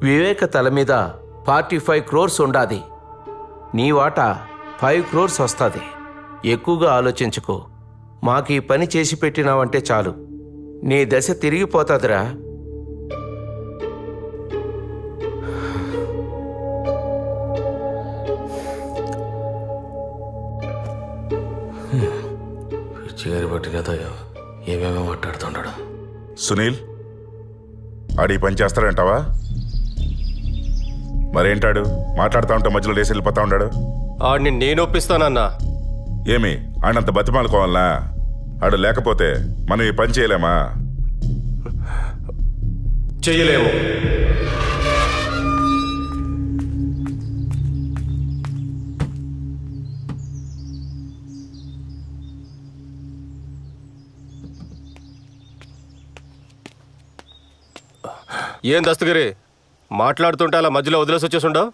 వివేక తల మీద 45 crores ఉండాది. నీ వాటా 5 crores వస్తుంది. ఎక్కువగా ఆలోచించుకో. మాకు ఈ పని చేసి పెట్టినావంటే చాలు, నీ దశ తిరిగిపోతాదిరా. పిచ్చిగారి పట్టినదో ఏమేమో మాట్లాడుతుంటాడు. సునీల్, ఆడి పని చేస్తాడంటావా? మరేంటాడు మాట్లాడుతూ ఉంటే మధ్యలో లేసి వెళ్ళిపోతా ఉన్నాడు? ఆడిని నేను ఒప్పిస్తానన్నా. ఏమి ఆడంత బతిమాలుకోవాలనా? ఆడు లేకపోతే మనం ఈ పని చేయలేమా? చెయ్యలేము. ఏం దస్తగిరి మాట్లాడుతుంటే అలా మధ్యలో వదిలేసి వచ్చేసుండవు?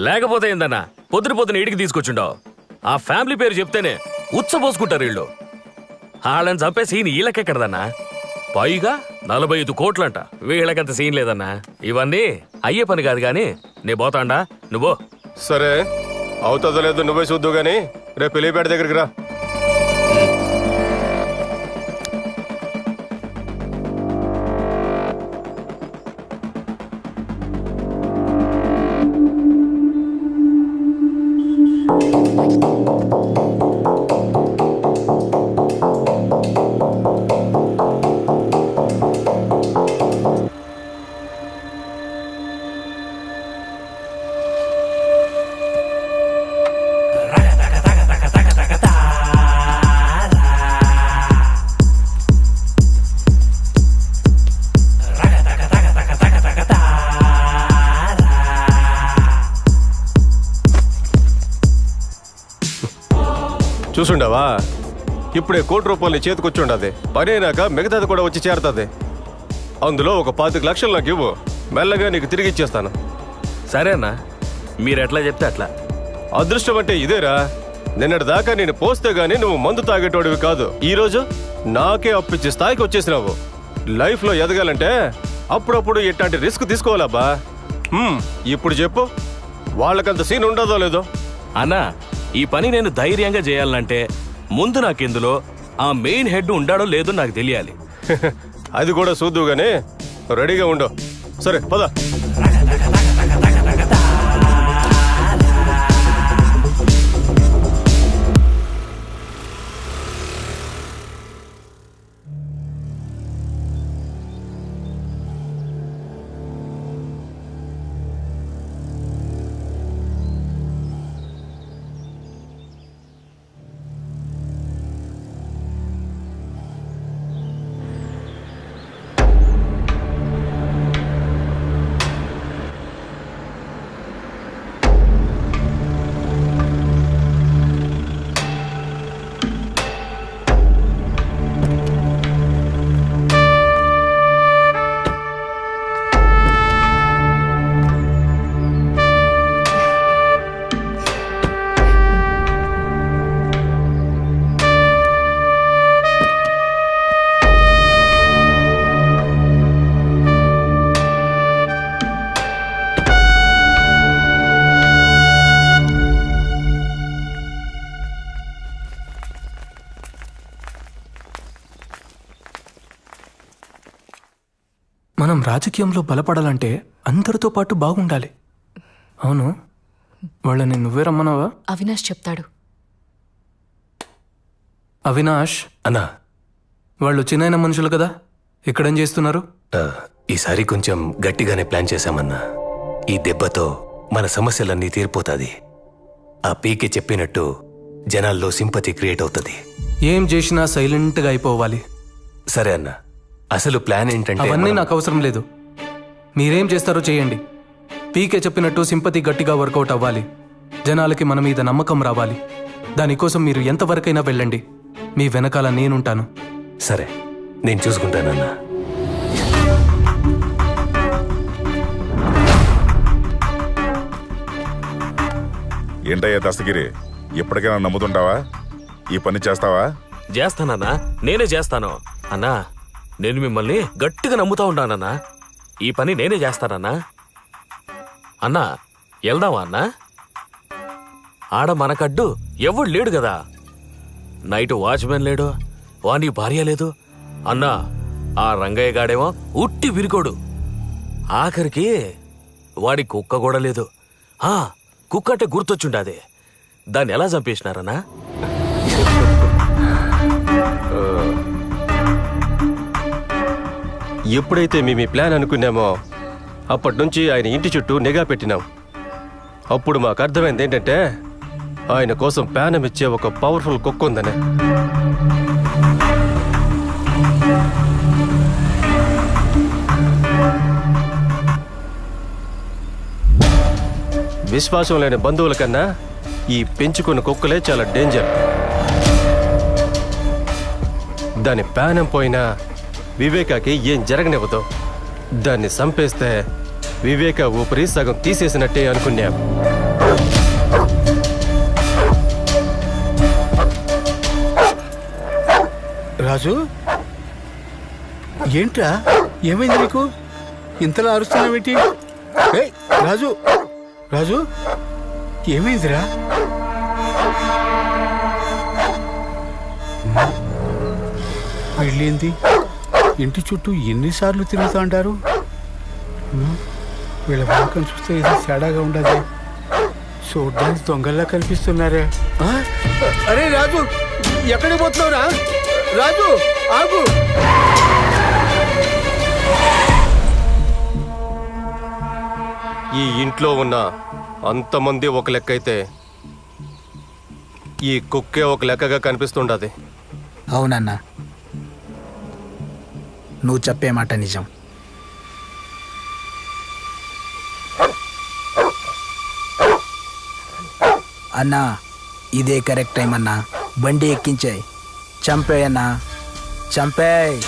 లేకపోతే ఏందన్నా పొద్దున ఇంటికి తీసుకొచ్చుండవు. ఆ ఫ్యామిలీ పేరు చెప్తేనే ఉచ్చబోసుకుంటారు వీళ్ళు. వాళ్ళని చంపే సీన్ వీళ్ళకెక్కడదన్నా. పైగా 45 కోట్లంట. వీళ్ళకంత సీన్ లేదన్నా. ఇవన్నీ అయ్యే పని కాదు గాని నే పోతాండా, నువ్వు. సరే, అవుతుందో లేదో నువ్వే చూద్దు గాని రేపు పెళ్లిపేట దగ్గరికి రా. చూసుండవా, ఇప్పుడే ₹1 చేతికొచ్చుండది. పని అయినాక మిగతాది కూడా వచ్చి చేరుతుంది. అందులో ఒక 25 లక్షలు నాకు ఇవ్వు, మెల్లగా నీకు తిరిగి ఇచ్చేస్తాను. సరే అన్నా, మీరు ఎట్లా చెప్తే అట్లా. అదృష్టం అంటే ఇదేరా. నిన్నటి దాకా నేను పోస్తే గానీ నువ్వు మందు తాగేటోడివి కాదు. ఈ రోజు నాకే అప్పిచ్చే స్థాయికి వచ్చేసినావు. లైఫ్ లో ఎదగాలంటే అప్పుడప్పుడు ఇట్లాంటి రిస్క్ తీసుకోవాలబ్బా. ఇప్పుడు చెప్పు, వాళ్ళకంత సీన్ ఉండదో లేదో? అన్నా, ఈ పని నేను ధైర్యంగా చేయాలంటే ముందు నాకెందులో ఆ మెయిన్ హెడ్ ఉండాడో లేదో నాకు తెలియాలి. అది కూడా చూద్దు గానీ రెడీగా ఉండవు. సరే పద. మనం రాజకీయంలో బలపడాలంటే అందరితో పాటు బాగుండాలి. అవును, వాళ్ళని నువ్వే రమ్మన్నావా? అవినాష్ చెప్తాడు. అవినాష్ అన్నా, వాళ్ళు చిన్న మనుషులు కదా, ఇక్కడేం చేస్తున్నారు? ఈసారి కొంచెం గట్టిగానే ప్లాన్ చేశామన్నా. ఈ దెబ్బతో మన సమస్యలన్నీ తీరిపోతాది. ఆ పీకే చెప్పినట్టు జనాల్లో సింపతి క్రియేట్ అవుతుంది. ఏం చేసినా సైలెంట్గా అయిపోవాలి. సరే అన్నా, అసలు ప్లాన్ ఏంటంటే అవన్నీ నాకు అవసరం లేదు. మీరేం చేస్తారో చేయండి. పీకే చెప్పినట్టు సింపతి గట్టిగా వర్కౌట్ అవ్వాలి. జనాలకి మన మీద నమ్మకం రావాలి. దానికోసం మీరు ఎంతవరకైనా వెళ్ళండి. మీ వెనకాల నేనుంటాను. సరే, నేను చూసుకుంటానన్నా. ఏంటయ్యా దస్తగిరి, ఎప్పటికైనా నమ్ముతుంటావా? ఈ పని చేస్తావా? చేస్తానన్నా, నేనే చేస్తాను. అన్నా, నేను మిమ్మల్ని గట్టిగా నమ్ముతా ఉంటానన్నా. ఈ పని నేనే చేస్తానన్నా. అన్నా, వెళ్దామా అన్నా? ఆడ మనకడ్డు ఎవడు లేడు కదా. నైట్ వాచ్మెన్ లేడు, వాని భార్య లేదు. అన్నా, ఆ రంగయ్య గాడేమో ఉట్టి విరికోడు. ఆఖరికి వాడి కుక్క కూడా లేదు. కుక్క అంటే గుర్తొచ్చుండాది. దాన్ని ఎలా చంపేసినారన్నా? ఎప్పుడైతే మేము ఈ ప్లాన్ అనుకున్నామో అప్పటి నుంచి ఆయన ఇంటి చుట్టూ నిఘా పెట్టినాం. అప్పుడు మాకు అర్థమైంది ఏంటంటే ఆయన కోసం ప్యానం ఇచ్చే ఒక పవర్ఫుల్ కుక్క ఉందని. విశ్వాసం లేని బంధువుల కన్నా ఈ పెంచుకున్న కుక్కలే చాలా డేంజర్. దాని ప్యానం పోయినా వివేకాకి ఏం జరగనివ్వదు. దాన్ని చంపేస్తే వివేక ఊపిరి సగం తీసేసినట్టే అనుకున్నాం. రాజు, ఏంట్రా, ఏమైంది నీకు? ఇంతలా అరుస్తున్నావేంటి? ఏయ్ రాజు, రాజు, ఏమైందిరా? వెళ్ళింది ఇంటి చుట్టూ ఎన్నిసార్లు తిరుగుతూ అంటారు? వీళ్ళ వాకం చూస్తే ఇది తేడాగా ఉండదు. చూడ్డానికి దొంగల్లా కనిపిస్తున్నారే. అరే రాజు, ఎక్కడికి పోతున్నావురా? రాజు ఆగు. ఈ ఇంట్లో ఉన్న అంతమంది ఒక లెక్క అయితే ఈ కుక్కే ఒక లెక్కగా కనిపిస్తుండది. అవునన్నా, నువ్వు చెప్పే మాట నిజం. అన్నా, ఇదే కరెక్ట్ టైం అన్నా. బండి ఎక్కించాయి, చంపేయన్నా, చంపేయ్.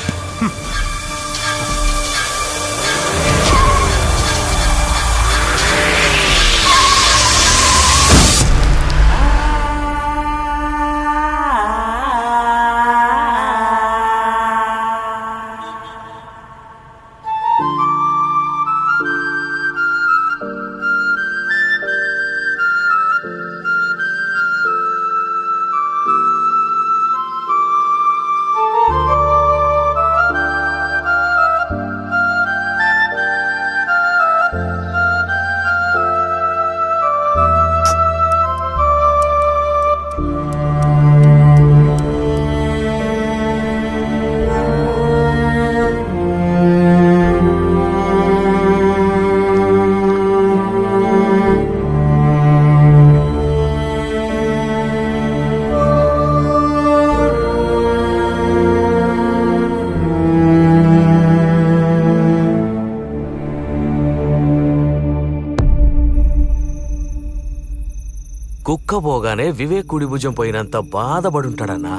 కుక్క పోగానే వివేక్ కుడి భుజం పోయినంత బాధపడుంటాడన్నా.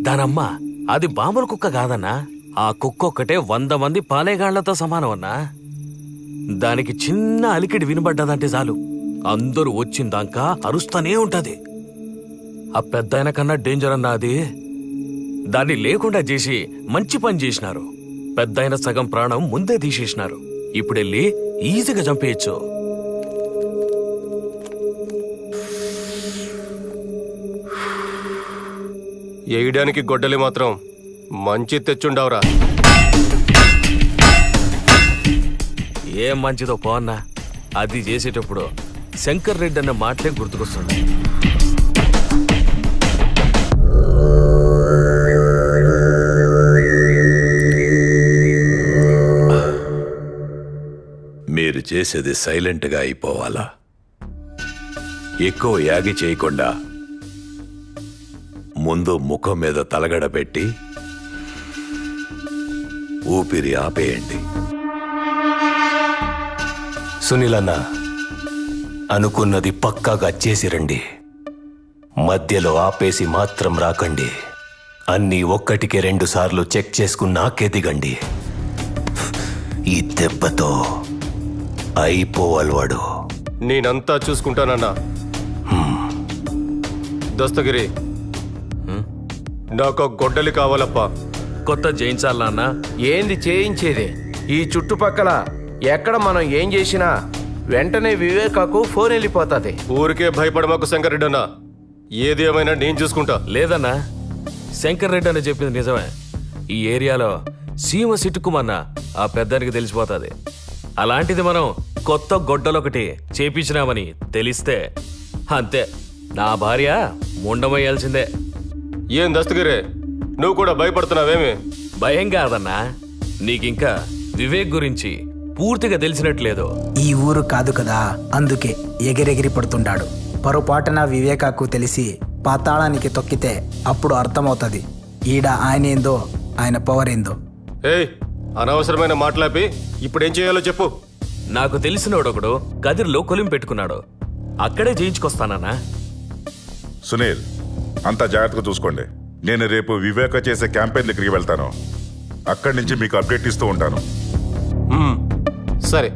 దానమ్మ అది బాంబుల కుక్క కాదన్నా. ఆ కుక్క ఒక్కటే 100 మంది పాలేగాళ్లతో సమానం అన్నా. దానికి చిన్న అలికిడి వినబడ్డదంటే చాలు అందరూ వచ్చిందాకా అరుస్తూనే ఉంటది. ఆ పెద్దాయన కన్నా డేంజర్ అన్నా అది. దాన్ని లేకుండా చేసి మంచి పని చేసినారు. పెద్దాయన సగం ప్రాణం ముందే తీసేసినారు. ఇప్పుడెళ్ళి ఈజీగా చంపేయచ్చు. వేయడానికి గొడ్డలి మాత్రం మంచి తెచ్చుండవరా. ఏం మంచిదో పోన్నా. అది చేసేటప్పుడు శంకర్ రెడ్డి అన్న మాటలే గుర్తుకొస్తుంది. మీరు చేసేది సైలెంట్గా అయిపోవాలా? ఎక్కువ యాగి చేయకుండా ముందు ముఖం మీద తలగడ పెట్టి ఊపిరి ఆపేయండి. సునీలన్న, అనుకున్నది పక్కాగా చేసి రండి. మధ్యలో ఆపేసి మాత్రం రాకండి. అన్నీ 1కి 2 సార్లు చెక్ చేసుకున్నాకే దిగండి. ఈ దెబ్బతో అయిపోవాలి వాడు. నేనంతా చూసుకుంటానన్నా. దస్తగిరి, నాకు గొడ్డలి కావాలప్పా. కొత్త చేయించాలన్నా? ఏంది చేయించేది? ఈ చుట్టుపక్కల ఎక్కడ మనం ఏం చేసినా వెంటనే వివేకాకు ఫోన్ వెళ్ళిపోతుంది. ఊరికే భయపడమాకు శంకర్ అన్నా. ఏది ఏమైనా నేను చూసుకుంటా. లేదన్నా, శంకర్ రెడ్డి అని చెప్పింది నిజమే. ఈ ఏరియాలో సీమ సిట్టుకుమన్నా ఆ పెద్దానికి తెలిసిపోతుంది. అలాంటిది మనం కొత్త గొడ్డలొకటి చేపించినామని తెలిస్తే అంతే, నా భార్య ముండమయ్యాల్సిందే. ఏం దస్తగిరే, నువ్వు కూడా భయపడుతున్నావేమి? భయం కాదన్నా, నీకింకా వివేక్ గురించి పూర్తిగా తెలిసినట్లేదు. ఈ ఊరు కాదు కదా, అందుకే ఎగిరెగిరి పడుతుంటాడు. పొరపాటున వివేకాకు తెలిసి పాతాళానికి తొక్కితే అప్పుడు అర్థమవుతుంది ఈడ ఆయన ఏందో, ఆయన పవర్ ఏందో. ఏయ్, అనవసరమైన మాట్లాపి ఇప్పుడేం చేయాలో చెప్పు. నాకు తెలిసినోడొకడు గదిలో కొలిం పెట్టుకున్నాడు, అక్కడే చేయించుకొస్తానన్నా. సునీల్, అంతా జాగ్రత్తగా చూసుకోండి. నేను రేపు వివేక చేసే క్యాంపెయిన్ దగ్గరికి వెళ్తాను. అక్కడి నుంచి మీకు అప్డేట్ ఇస్తూ ఉంటాను. సరే.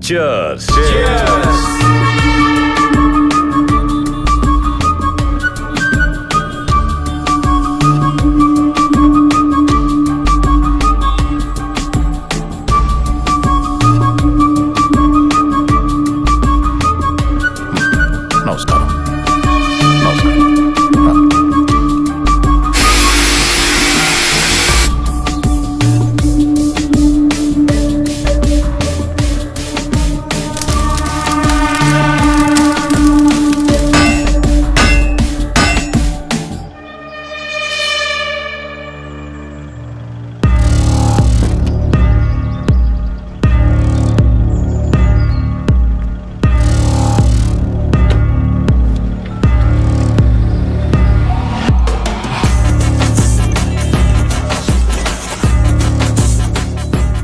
Cheers. నమస్కారం.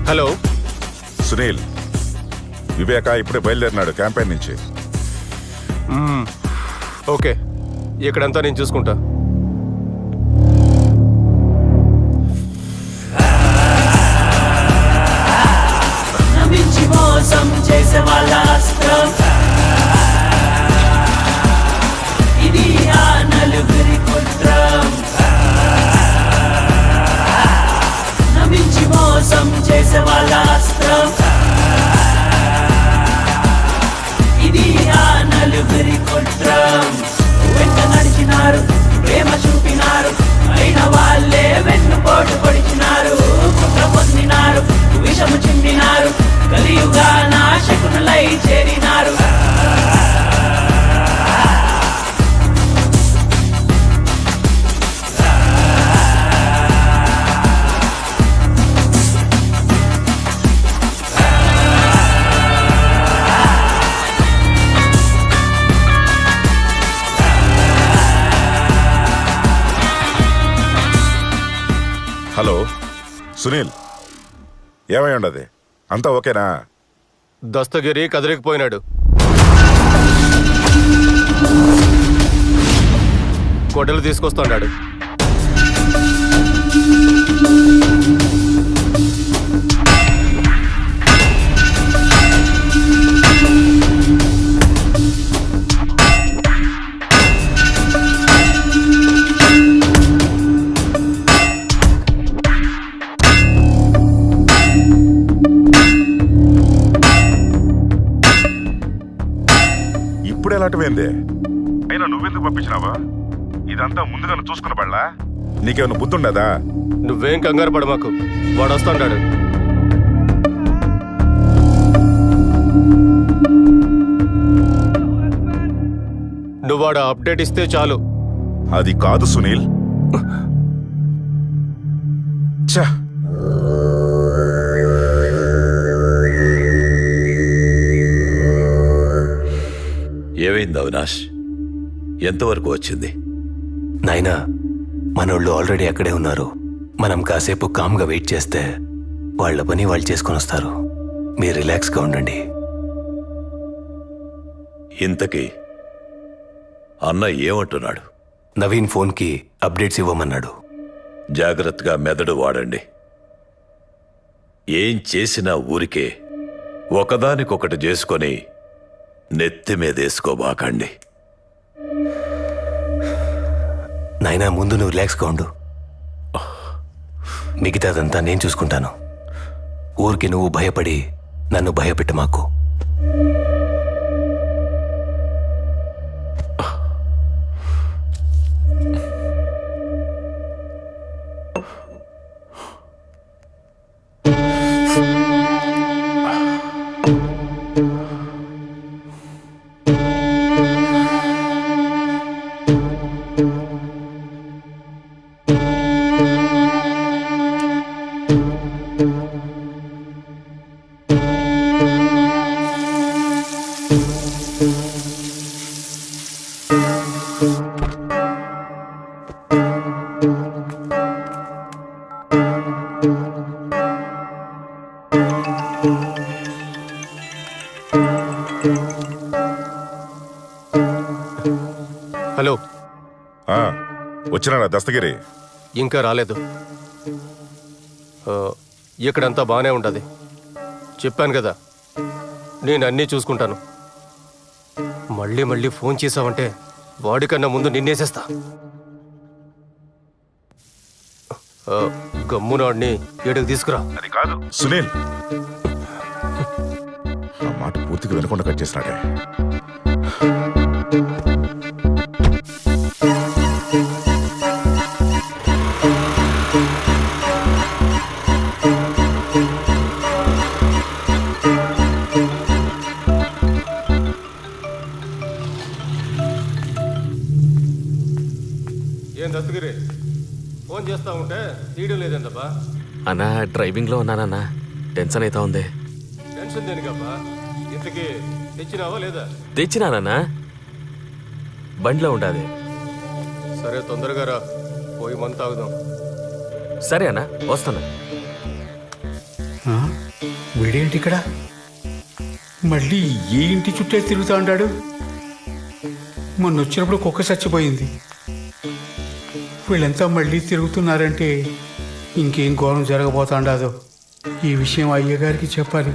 హలో సునీల్, వివేక ఇప్పుడే బయలుదేరినాడు క్యాంపెయిన్ నుంచి. ఓకే, ఇక్కడంతా నేను చూసుకుంటా. నమ్మించి మోసం చేసే వాళ్ళ అస్త్రం ఇది ఆ నలుగురి కుట్రం. నమ్మించి మోసం చేసే వాళ్ళ అస్త్రం ఇది ఆ నలుగురి కుట్రం. వెంట నడిచినారు, ప్రేమ చూపినారు, అయిన వాళ్ళే వెన్నుపోటు పొడిచినారు. కుట్ర పొందినారు, విషము చిందినారు, కలియుగా నాశకునులై చేరినారు. హలో సునీల్, ఏమై ఉండదు? అంతా ఓకేనా? దస్తగిరి కదిలికిపోయినాడు. గొడ్డలు తీసుకొస్తున్నాడు. ఇప్పుడు ఎలాంటివేంది? అయినా నువ్వెందుకు పంపించినావా? ఇదంతా ముందుగా చూసుకున్న బళ్ళా? నీకేమైనా బుద్ధి ఉండదా? నువ్వేం కంగారు పడ మాకు, వాడు వస్తాడు. నువ్వు వాడు అప్డేట్ ఇస్తే చాలు. అది కాదు సునీల్. ఛ! ఏమైంది అవినాష్? ఎంతవరకు వచ్చింది? నాయనా, మనోళ్ళు ఆల్రెడీ అక్కడే ఉన్నారు. మనం కాసేపు కామ్గా వెయిట్ చేస్తే వాళ్ళ పని వాళ్ళు చేసుకొని వస్తారు. మీరు రిలాక్స్గా ఉండండి. ఇంతకీ అన్న ఏమంటున్నాడు? నవీన్ ఫోన్కి అప్డేట్స్ ఇవ్వమన్నాడు. జాగ్రత్తగా మెదడు వాడండి. ఏం చేసినా ఊరికే ఒకదానికొకటి చేసుకొని నెత్తి మీదేసుకోబాకండి. నాయనా, ముందు నువ్వు రిలాక్స్గా ఉండు. మిగతాదంతా నేను చూసుకుంటాను. ఊరికి నువ్వు భయపడి నన్ను భయపెట్ట మాకు. హలో, వచ్చినాడా దస్తగిరి? ఇంకా రాలేదు. ఇక్కడంతా బాగానే ఉంటుంది. చెప్పాను కదా, నేను అన్నీ చూసుకుంటాను. మళ్ళీ మళ్ళీ ఫోన్ చేసావంటే వాడికన్నా ముందు నిన్నేసేస్తా. గమ్మునాడిని ఏడుకు తీసుకురా. అది కాదు సునీల్, ఆ మాట పూర్తిగా వినకుండా కట్ చేసినాడే. ఏం దస్తగిరి, ఫోన్ చేస్తా ఉంటే తీయడం లేదంటబ్బా. అన్నా డ్రైవింగ్లో ఉన్నానన్నా, టెన్షన్ అవుతా ఉంది. టెన్షన్ దేనికబ్బా? ఇంతకీ తెచ్చినావా లేదా? తెచ్చినానన్నా, బండిలో ఉండాది. సరే తొందరగా రా, పోయి మందు తాగుదాం. సరే అన్నా, వస్తాను. వీడేంటి ఇక్కడ? మళ్ళీ ఈ ఇంటి చుట్టే తిరుగుతూ ఉంటాడు. మొన్న వచ్చినప్పుడు కుక్క చచ్చిపోయింది. వీళ్ళంతా మళ్ళీ తిరుగుతున్నారంటే ఇంకేం ఘోరం జరగబోతాండాదో. ఈ విషయం అయ్యగారికి చెప్పాలి.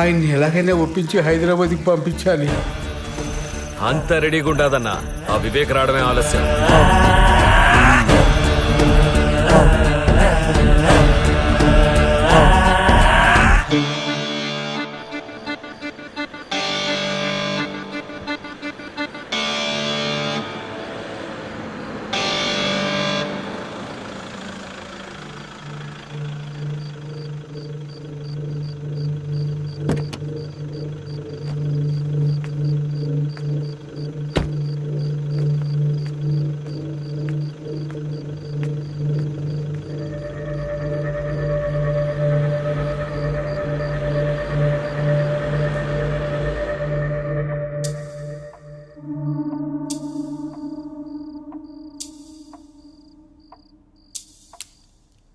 ఆయన్ని ఎలాగైనా ఒప్పించి హైదరాబాద్కి పంపించాలి. అంత రెడీగా ఉండదన్నా, ఆ వివేక్ రావడమే ఆలస్యం.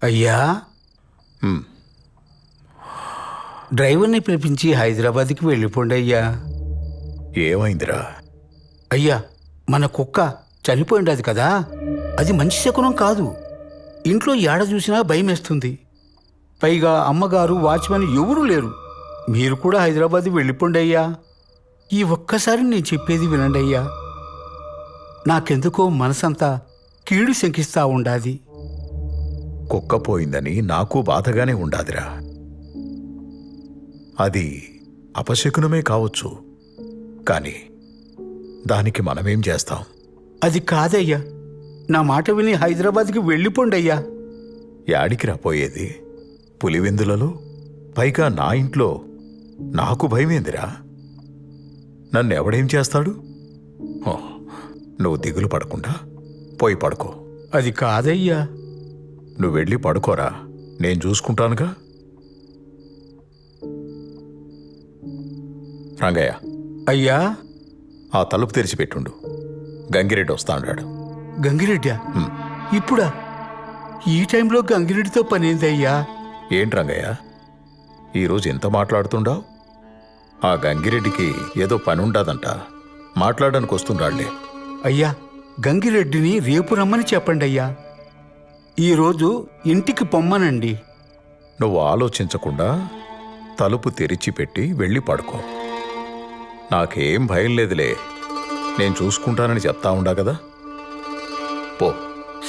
అయ్యా, డ్రైవర్ని పిలిపించి హైదరాబాద్కి వెళ్ళిపోండి అయ్యా. ఏమైందిరా? అయ్యా, మన కుక్క చనిపోయిండది కదా, అది మంచి శకునం కాదు. ఇంట్లో ఏడ చూసినా భయం వేస్తుంది. పైగా అమ్మగారు, వాచ్మెన్ ఎవరూ లేరు. మీరు కూడా హైదరాబాద్ వెళ్ళిపోండి అయ్యా. ఈ ఒక్కసారి నేను చెప్పేది వినండి అయ్యా. నాకెందుకో మనసంతా కీడు శంకిస్తా ఉండాది. కుక్క పోయిందని నాకు బాధగానే ఉండాదిరా. అది అపశకునమే కావచ్చు, కానీ దానికి మనమేం చేస్తాం? అది కాదయ్యా, నా మాట విని హైదరాబాద్కి వెళ్ళిపోండి అయ్యా. యాడికి రాపోయేది? పులివెందులలో, పైగా నా ఇంట్లో. నాకు భయమేందిరా? నన్ను ఎవడేం చేస్తాడు? నువ్వు దిగులు పడకుండా పోయి పడుకో. అది కాదయ్యా. నువ్వు వెళ్ళి పడుకోరా, నేను చూసుకుంటానుగా. రంగయ్య, అయ్యా, ఆ తలుపు తెరిచిపెట్టుండు. గంగిరెడ్డి వస్తా అన్నాడు. గంగిరెడ్డా? ఇప్పుడా? ఈ టైంలో గంగిరెడ్డితో పనేందయ్యా? ఏంటి రంగయ్య, ఈరోజు ఎంత మాట్లాడుతుండావు? ఆ గంగిరెడ్డికి ఏదో పని ఉండదంట, మాట్లాడడానికి వస్తుండాళ్లే. అయ్యా, గంగిరెడ్డిని రేపు రమ్మని చెప్పండి అయ్యా. ఈరోజు ఇంటికి పొమ్మనండి. నువ్వు ఆలోచించకుండా తలుపు తెరిచిపెట్టి వెళ్ళి పడుకో. నాకేం భయం లేదులే, నేను చూసుకుంటానని చెప్తా ఉండా కదా. పో.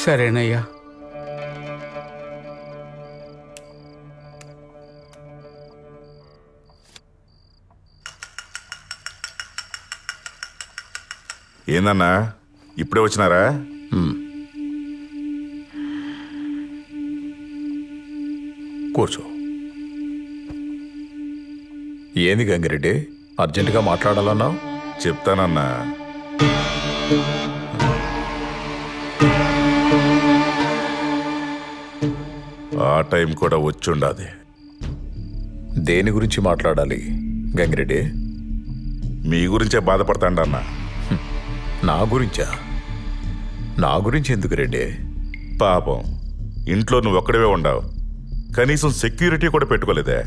సరేనయ్యా. ఏందన్నా, ఇప్పుడే వచ్చినారా? కూర్చో. ఏంది గంగిరెడ్డి, అర్జెంటుగా మాట్లాడాలన్నావు? చెప్తానన్నా. ఆ టైం కూడా వచ్చుండాది. దేని గురించి మాట్లాడాలి గంగిరెడ్డి? మీ గురించే బాధపడతాండన్నా. నా గురించా? నా గురించి ఎందుకు రెడ్డి? పాపం, ఇంట్లో నువ్వు ఒక్కడివే ఉండవు, కనీసం సెక్యూరిటీ కూడా పెట్టుకోలేదే.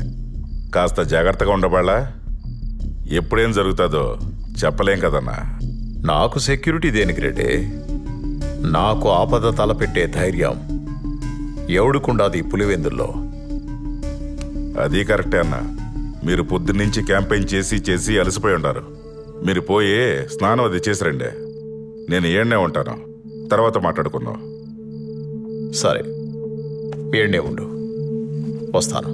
కాస్త జాగ్రత్తగా ఉండబాళ్ళా? ఎప్పుడేం జరుగుతుందో చెప్పలేం కదన్నా. నాకు సెక్యూరిటీ దేనికి రెడ్డి? నాకు ఆపద తలపెట్టే ధైర్యం ఎవడుకుండాది పులివెందుల్లో? అది కరెక్టే అన్న. మీరు పొద్దున్నుంచి క్యాంపెయిన్ చేసి చేసి అలసిపోయి ఉంటారు. మీరు పోయి స్నానం అది చేసి రండి. నేను ఏడ్నే ఉంటాను, తర్వాత మాట్లాడుకుందాం. సరే, ఏడ్నే ఉండు, వస్తాను.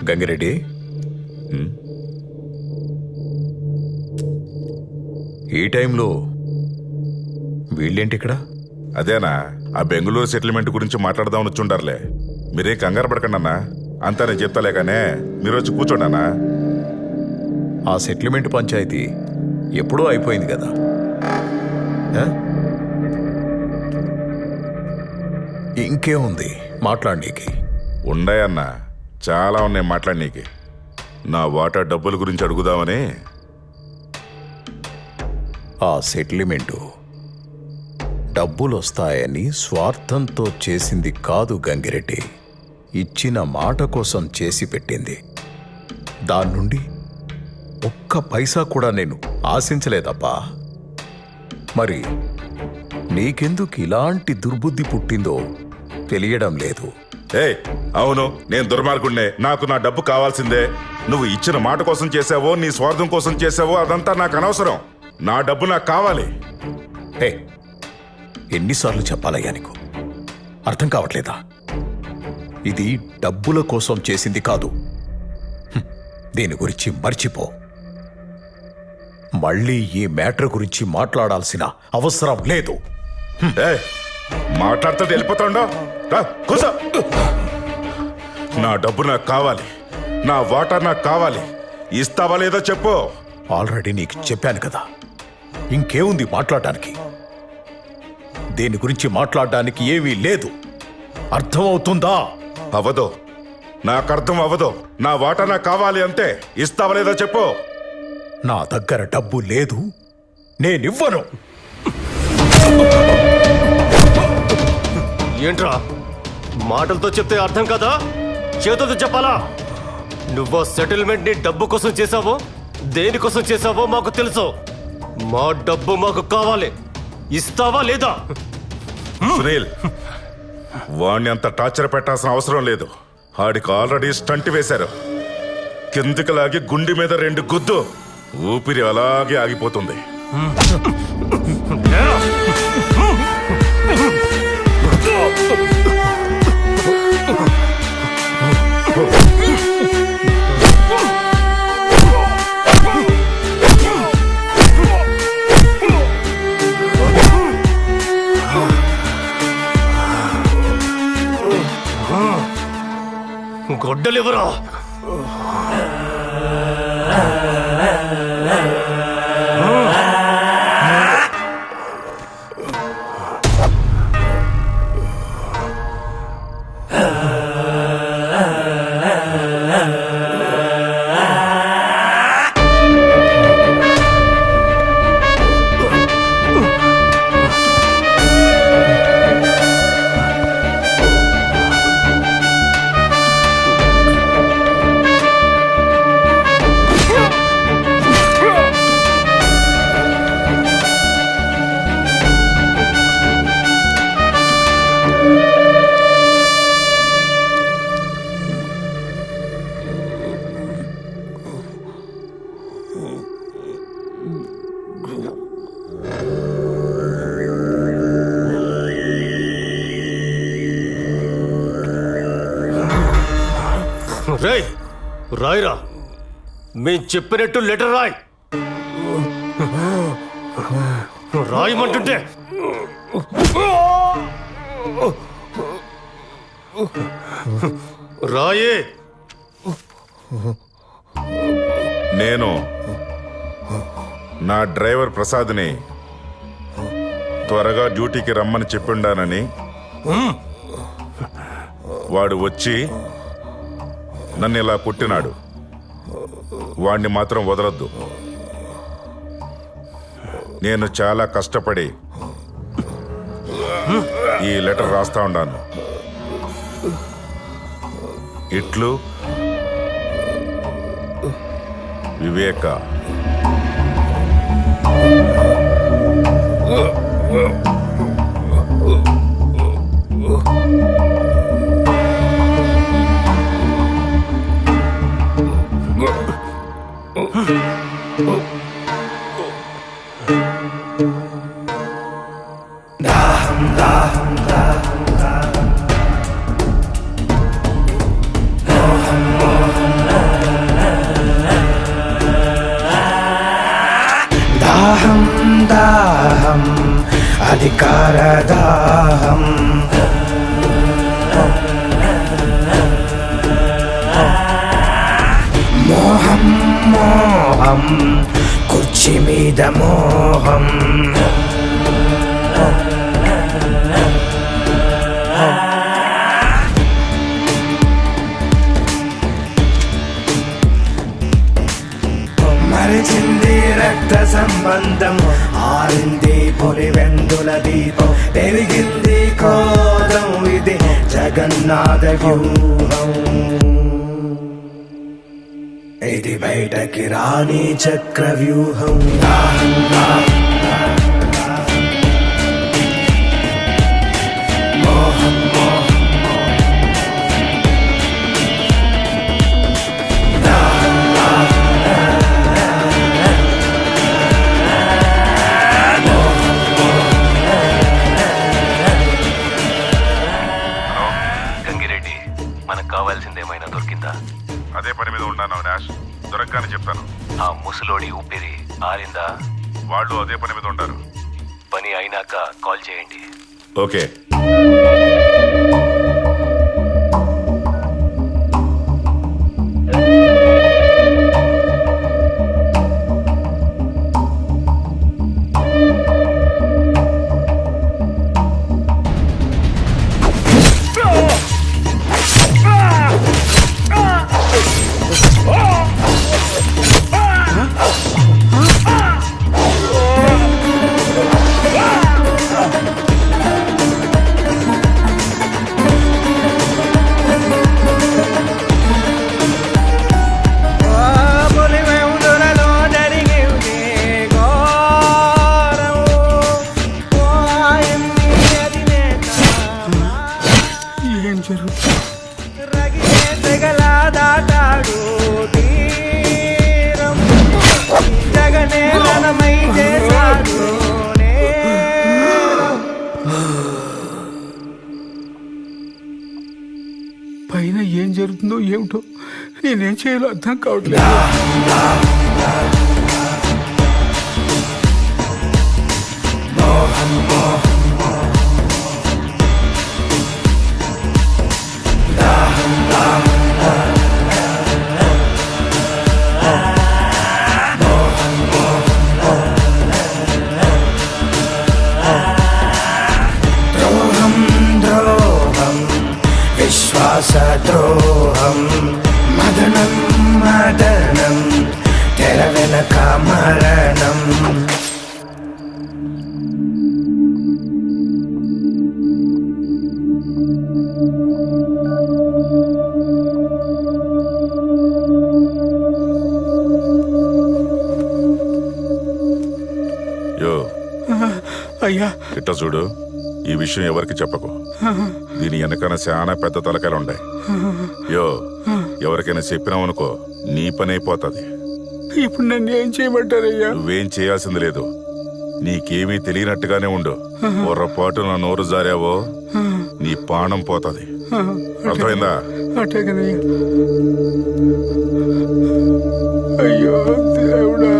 గంగిరెడ్డి, ఈ టైంలో వీళ్ళేంటి ఇక్కడ? అదేనా, ఆ బెంగళూరు సెటిల్మెంట్ గురించి మాట్లాడదామని వచ్చుంటారులే. మీరే కంగారు పడకండి అన్నా, అంతా నేను చెప్తాలే కానీ మీరు వచ్చి కూర్చోండి అన్నా. ఆ సెటిల్మెంట్ పంచాయతీ ఎప్పుడూ అయిపోయింది కదా. ఇంకేముంది మాట్లాడనీకి? ఉండాయన్నా, చాలా ఉన్నాయి మాట్లాడనీకి. నా వాటా డబ్బుల గురించి అడుగుదామని. ఆ సెటిల్మెంటు డబ్బులు వస్తాయని స్వార్థంతో చేసింది కాదు గంగిరెడ్డి, ఇచ్చిన మాట కోసం చేసి పెట్టింది. దాని నుండి ఒక్క పైసా కూడా నేను ఆశించలేదబ్బా. మరి నీకెందుకు ఇలాంటి దుర్బుద్ధి పుట్టిందో తెలియడం లేదు. అవును, నేను దుర్మార్గుణ్ణే, నాకు నా డబ్బు కావాల్సిందే. నువ్వు ఇచ్చిన మాట కోసం చేసావో నీ స్వార్థం కోసం చేసావో అదంతా నాకు అనవసరం. నా డబ్బు నాకు కావాలి. ఎన్నిసార్లు చెప్పాలయ్యా నీకు? అర్థం కావట్లేదా? ఇది డబ్బుల కోసం చేసింది కాదు. దీని గురించి మర్చిపో. మళ్ళీ ఈ మ్యాటర్ గురించి మాట్లాడాల్సిన అవసరం లేదు. మాట్లాడుతూ వెళ్ళిపోతాండో. కూసో. నా డబ్బు నాకు కావాలి, నా వాటా నాకు కావాలి. ఇస్తావా లేదో చెప్పు. ఆల్రెడీ నీకు చెప్పాను కదా, ఇంకేముంది మాట్లాడటానికి? దీని గురించి మాట్లాడడానికి ఏమీ లేదు. అర్థమవుతుందా? అవదో. నాకు అర్థం అవ్వదు. నా వాటా నాకు కావాలి అంతే. ఇస్తావా లేదా చెప్పు. నా దగ్గర డబ్బు లేదు, నేనివ్వను. ఏంట్రా మాటలతో చెప్తే అర్థం కదా, చేతులతో చెప్పాలా? నువ్వు సెటిల్మెంట్ ని డబ్బు కోసం చేసావో దేనికోసం చేసావో మాకు తెలుసు. మా డబ్బు మాకు కావాలి. ఇస్తావా లేదా? సునీల్, వాణ్ణి అంత టార్చర్ పెట్టాల్సిన అవసరం లేదు. ఆడికి ఆల్రెడీ స్టంట్ వేశారు. కిందికి లాగి గుండె మీద 2 గుద్దు. ఊపిరి అలాగే ఆగిపోతుంది. గొడ్డలివరా? రేయ్, రాయిరా. మేం చెప్పినట్టు లెటర్ రాయ్. రాయమంటుంటే రాయే. నేను నా డ్రైవర్ ప్రసాద్ని త్వరగా డ్యూటీకి రమ్మని చెప్పిండానని, వాడు వచ్చి నన్ను ఇలా కొట్టినాడు. వాణ్ణి మాత్రం వదలొద్దు. నేను చాలా కష్టపడి ఈ లెటర్ రాస్తా ఉన్నాను. ఇట్లు వివేక. దాహం దాహం అధికార దాహం, మోహం మోహం కుర్చీ మీద మోహం, మరిచింది రక్త సంబంధం, ఆరింది పొలివెందుల దీపం, పెరిగింది కోదం, ఇది జగన్నాథ వ్యూహం, ఇది బయటకి రాని చక్ర వ్యూహం. మోహం మోహం మనకు కావాల్సిందేమైనా దొరికిందా? అదే పని మీద ఉన్నాను అవినాష్. దొరకగానే చెప్తాను. ఆ ముసలోడి ఊపిరి ఆరిందా? వాళ్ళు అదే పని మీద ఉంటారు. పని అయినాక కాల్ చేయండి. ఓకే. తీరం జగనే రణమై చేశాడు పైన ఏం జరుగుతుందో ఏమిటో నేనేం చేయాలో అర్థం కావట్లేదు. ద్రోహం ద్రోహం విశ్వాసద్రోహం మదనం మదనం తెర వెనక మరణం. యో అయ్యా ఇట్ట చూడు, ఈ విషయం ఎవరికి చెప్పకు. దీని వెనకన చాలా పెద్ద తలకాయలు ఉన్నాయి. యో ఎవరికైనా చెప్పినావనుకో నీ పని అయిపోతుంది. ఇప్పుడు నన్ను ఏం చేయమంటారయ్యా? నువ్వేం చేయాల్సింది లేదు. నీకేమీ తెలియనట్టుగానే ఉండు. పొరపాటు నా నోరు జారావో నీ ప్రాణం పోతుంది. అర్థమైందా? అటే కదయ్యా. అయ్యో దేవుడా.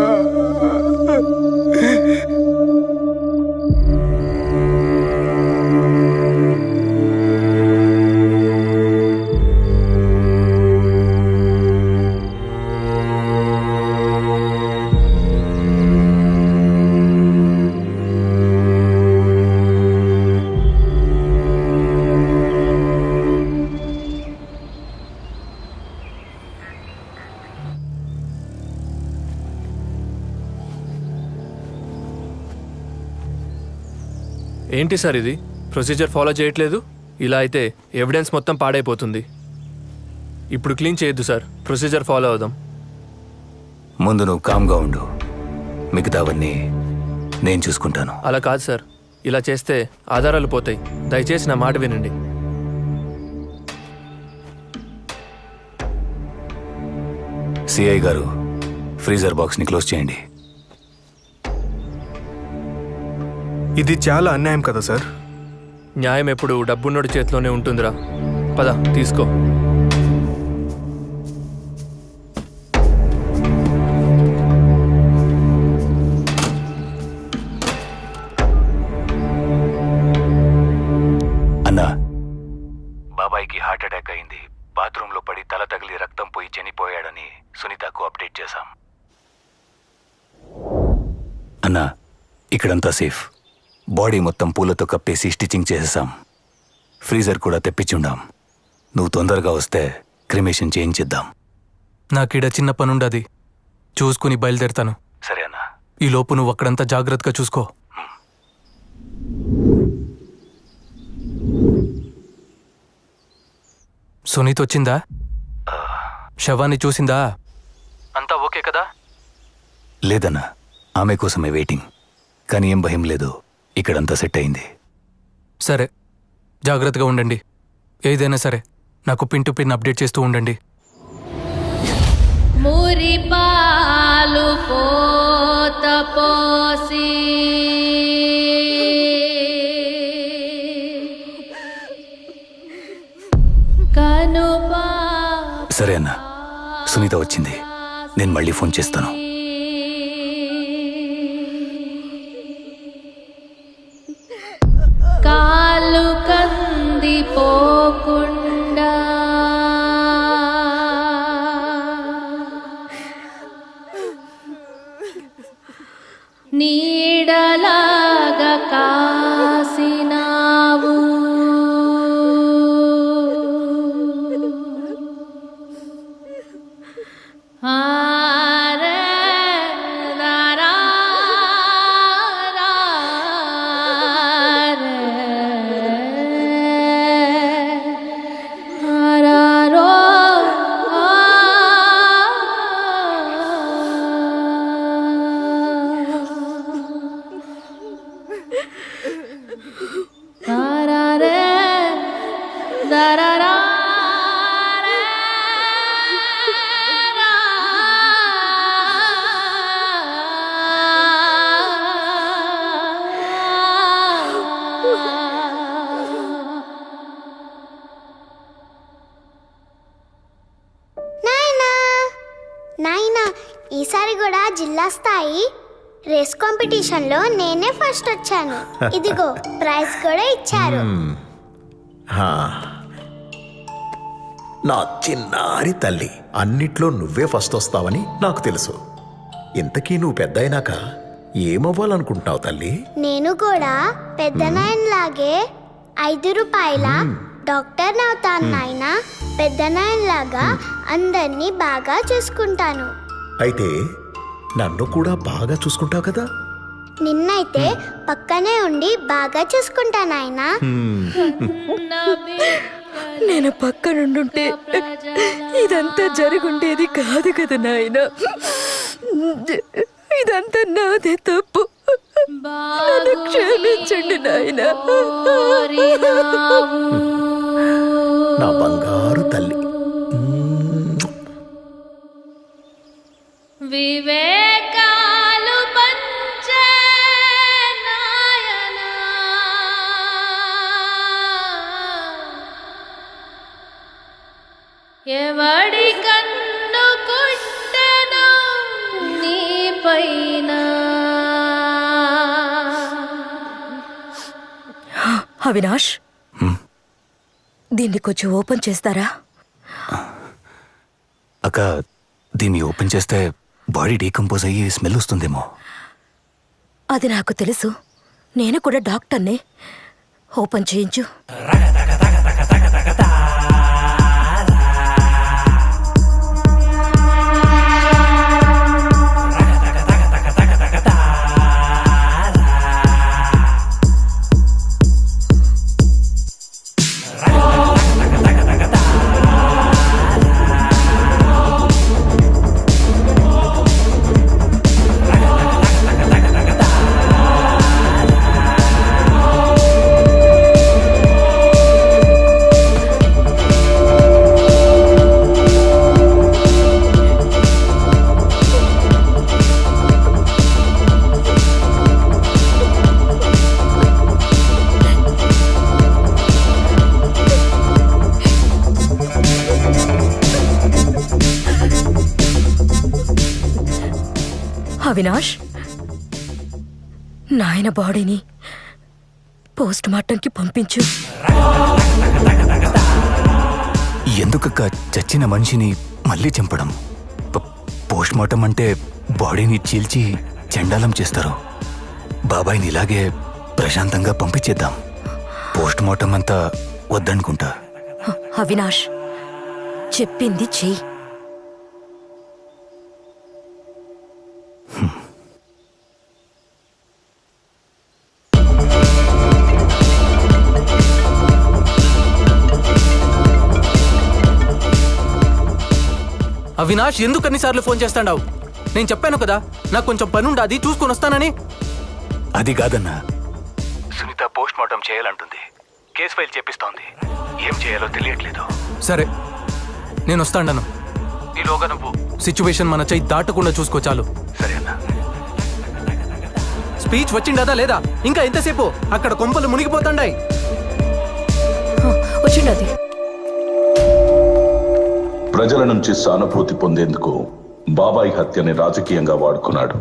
ఏంటి సార్ ఇది? ప్రొసీజర్ ఫాలో చేయట్లేదు. ఇలా అయితే ఎవిడెన్స్ మొత్తం పాడైపోతుంది. ఇప్పుడు క్లీన్ చేయొద్దు సార్, ప్రొసీజర్ ఫాలో అవుదాం. ముందు నువ్వు కామ్గా ఉండు, మిగతావన్నీ నేను చూసుకుంటాను. అలా కాదు సార్, ఇలా చేస్తే ఆధారాలు పోతాయి. దయచేసి నా మాట వినండి. సిఐ గారు, ఫ్రీజర్ బాక్స్ని క్లోజ్ చేయండి. ఇది చాలా అన్యాయం కదా సార్. న్యాయం ఎప్పుడు డబ్బున్నోడి చేతిలోనే ఉంటుందిరా. పద తీసుకో. అన్నా, బాబాయ్కి హార్ట్ అటాక్ అయింది. బాత్రూంలో పడి తల తగిలి రక్తం పోయి చనిపోయాడని సునీతకు అప్డేట్ చేశాం. అన్నా, ఇక్కడంతా సేఫ్. బాడీ మొత్తం పూలతో కప్పేసి స్టిచ్చింగ్ చేసేసాం. ఫ్రీజర్ కూడా తెప్పించుండాం. నువ్వు తొందరగా వస్తే క్రిమేషన్ చేయించిద్దాం. నాకీడ చిన్న పనుండది, చూసుకుని బయలుదేరుతాను. సరే అన్నా. ఈ లోపు నువ్వు అక్కడంతా జాగ్రత్తగా చూసుకో. సునీత్ వచ్చిందా? శవాన్ని చూసిందా? అంతా ఓకే కదా? లేదన్నా, ఆమె కోసమే వెయిటింగ్. కానీ ఏం భయం లేదు, ఇక్కడంతా సెట్ అయింది. సరే, జాగ్రత్తగా ఉండండి. ఏదైనా సరే నాకు పిన్ టు పిన్ అప్డేట్ చేస్తూ ఉండండి. మురిపాలు పోత పోసి కనుపా. సరే అన్నా, సునీత వచ్చింది. నేను మళ్ళీ ఫోన్ చేస్తాను. కాలు కందిపోకుండా నీడలాగా కాసినావు. నాయనా ఈసారి కూడా జిల్లా స్థాయి రేస్ కాంపిటీషన్లో నేనే ఫస్ట్ వచ్చాను. ఇదిగో ప్రైజ్ కూడా ఇచ్చారు. హా. నా చిన్నారి తల్లి, అన్నిట్లో నువ్వే ఫస్ట్ వస్తావని నాకు తెలుసు. ఇంతకీ నువ్వు పెద్ద అయినాక ఏమవ్వాలనుకుంటున్నావు తల్లి? నేను కూడా పెద్ద నాయనలాగే 5 రూపాయల డాక్టర్ అవుతాను నాయనా. పెద్ద నాయనలాగా అందరినీ బాగా చూసుకుంటాను. అయితే నన్ను కూడా బాగా చూసుకుంటావు కదా? నిన్నైతే పక్కనే ఉండి బాగా చూసుకుంటా నాయనా. నేను పక్కనుండుంటే ఇదంతా జరుగుండేది కాదు కదా నాయన. ఇదంతా నాదే తప్పు. నన్ను క్షమించండి నాయన. నా బంగారు తల్లి. వివేకాలు పంచే నాయనా, ఎవడి కన్ను కుట్టెను నీ పైన. అవినాష్, దీన్ని కొంచెం ఓపెన్ చేస్తారా? అక్క, దీన్ని ఓపెన్ చేస్తే బాడీ డీకంపోజ్ అయ్యి స్మెల్ వస్తుందేమో. అది నాకు తెలుసు. నేను కూడా డాక్టర్నే. ఓపెన్ చేయించు. అవినాష్, నాయన బాడీని పోస్ట్ మార్టంకి పంపించు. ఎందుకక్క చచ్చిన మనిషిని మళ్ళీ చంపడం? పోస్ట్ మార్టం అంటే బాడీని చీల్చి చండాలం చేస్తారు. బాబాయ్ని ఇలాగే ప్రశాంతంగా పంపించేద్దాం. పోస్ట్ మార్టం అంతా వద్దనుకుంటా. అవినాష్, చెప్పింది చెయ్యి. అవినాష్, ఎందుకు అన్నిసార్లు ఫోన్ చేస్తాడావు? నేను చెప్పాను కదా నాకు కొంచెం పని ఉండాది, చూసుకొని వస్తానని. అది కాదన్నా, సునీత పోస్ట్ మార్టం చేయాలంటుంది. కేసు ఫైల్ చేపిస్తోంది. ఏం చేయాలో తెలియట్లేదు. సరే, నేను వస్తాను. ఈలోగా నువ్వు సిచ్యువేషన్ మన చెయ్యి దాటకుండా చూసుకో చాలు. సరే అన్నా. స్పీచ్ వచ్చిండదా లేదా? ఇంకా ఎంతసేపు? అక్కడ కొంపలు మునిగిపోతాండాయి. వచ్చిండది. ప్రజల నుంచి సానుభూతి పొందేందుకు బాబాయ్ హత్యని రాజకీయంగా వాడుకున్నాడు.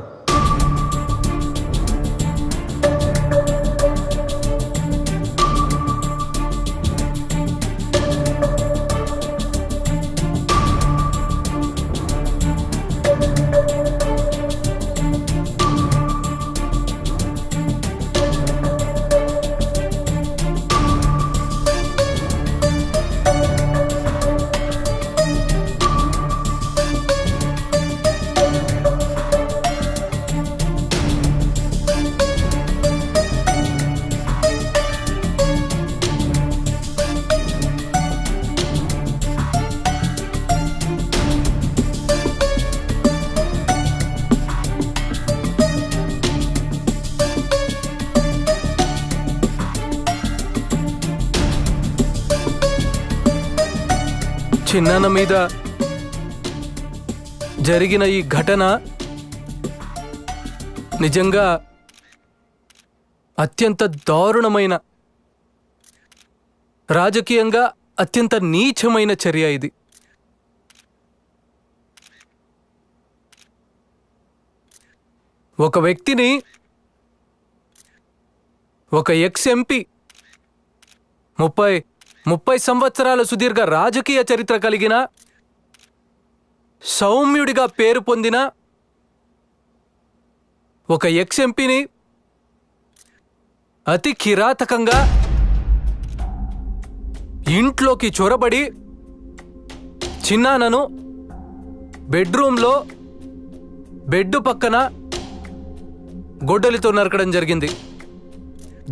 చిన్నాన్న మీద జరిగిన ఈ ఘటన నిజంగా అత్యంత దారుణమైన, రాజకీయంగా అత్యంత నీచమైన చర్య ఇది. ఒక వ్యక్తిని, ఒక ఎక్స్ ఎంపీ, 30 సంవత్సరాల సుదీర్ఘ రాజకీయ చరిత్ర కలిగిన, సౌమ్యుడిగా పేరు పొందిన ఒక ఎక్స్ ఎంపీని అతి కిరాతకంగా ఇంట్లోకి చొరబడి చిన్నానను బెడ్రూమ్లో బెడ్ పక్కన గొడ్డలితో నరకడం జరిగింది.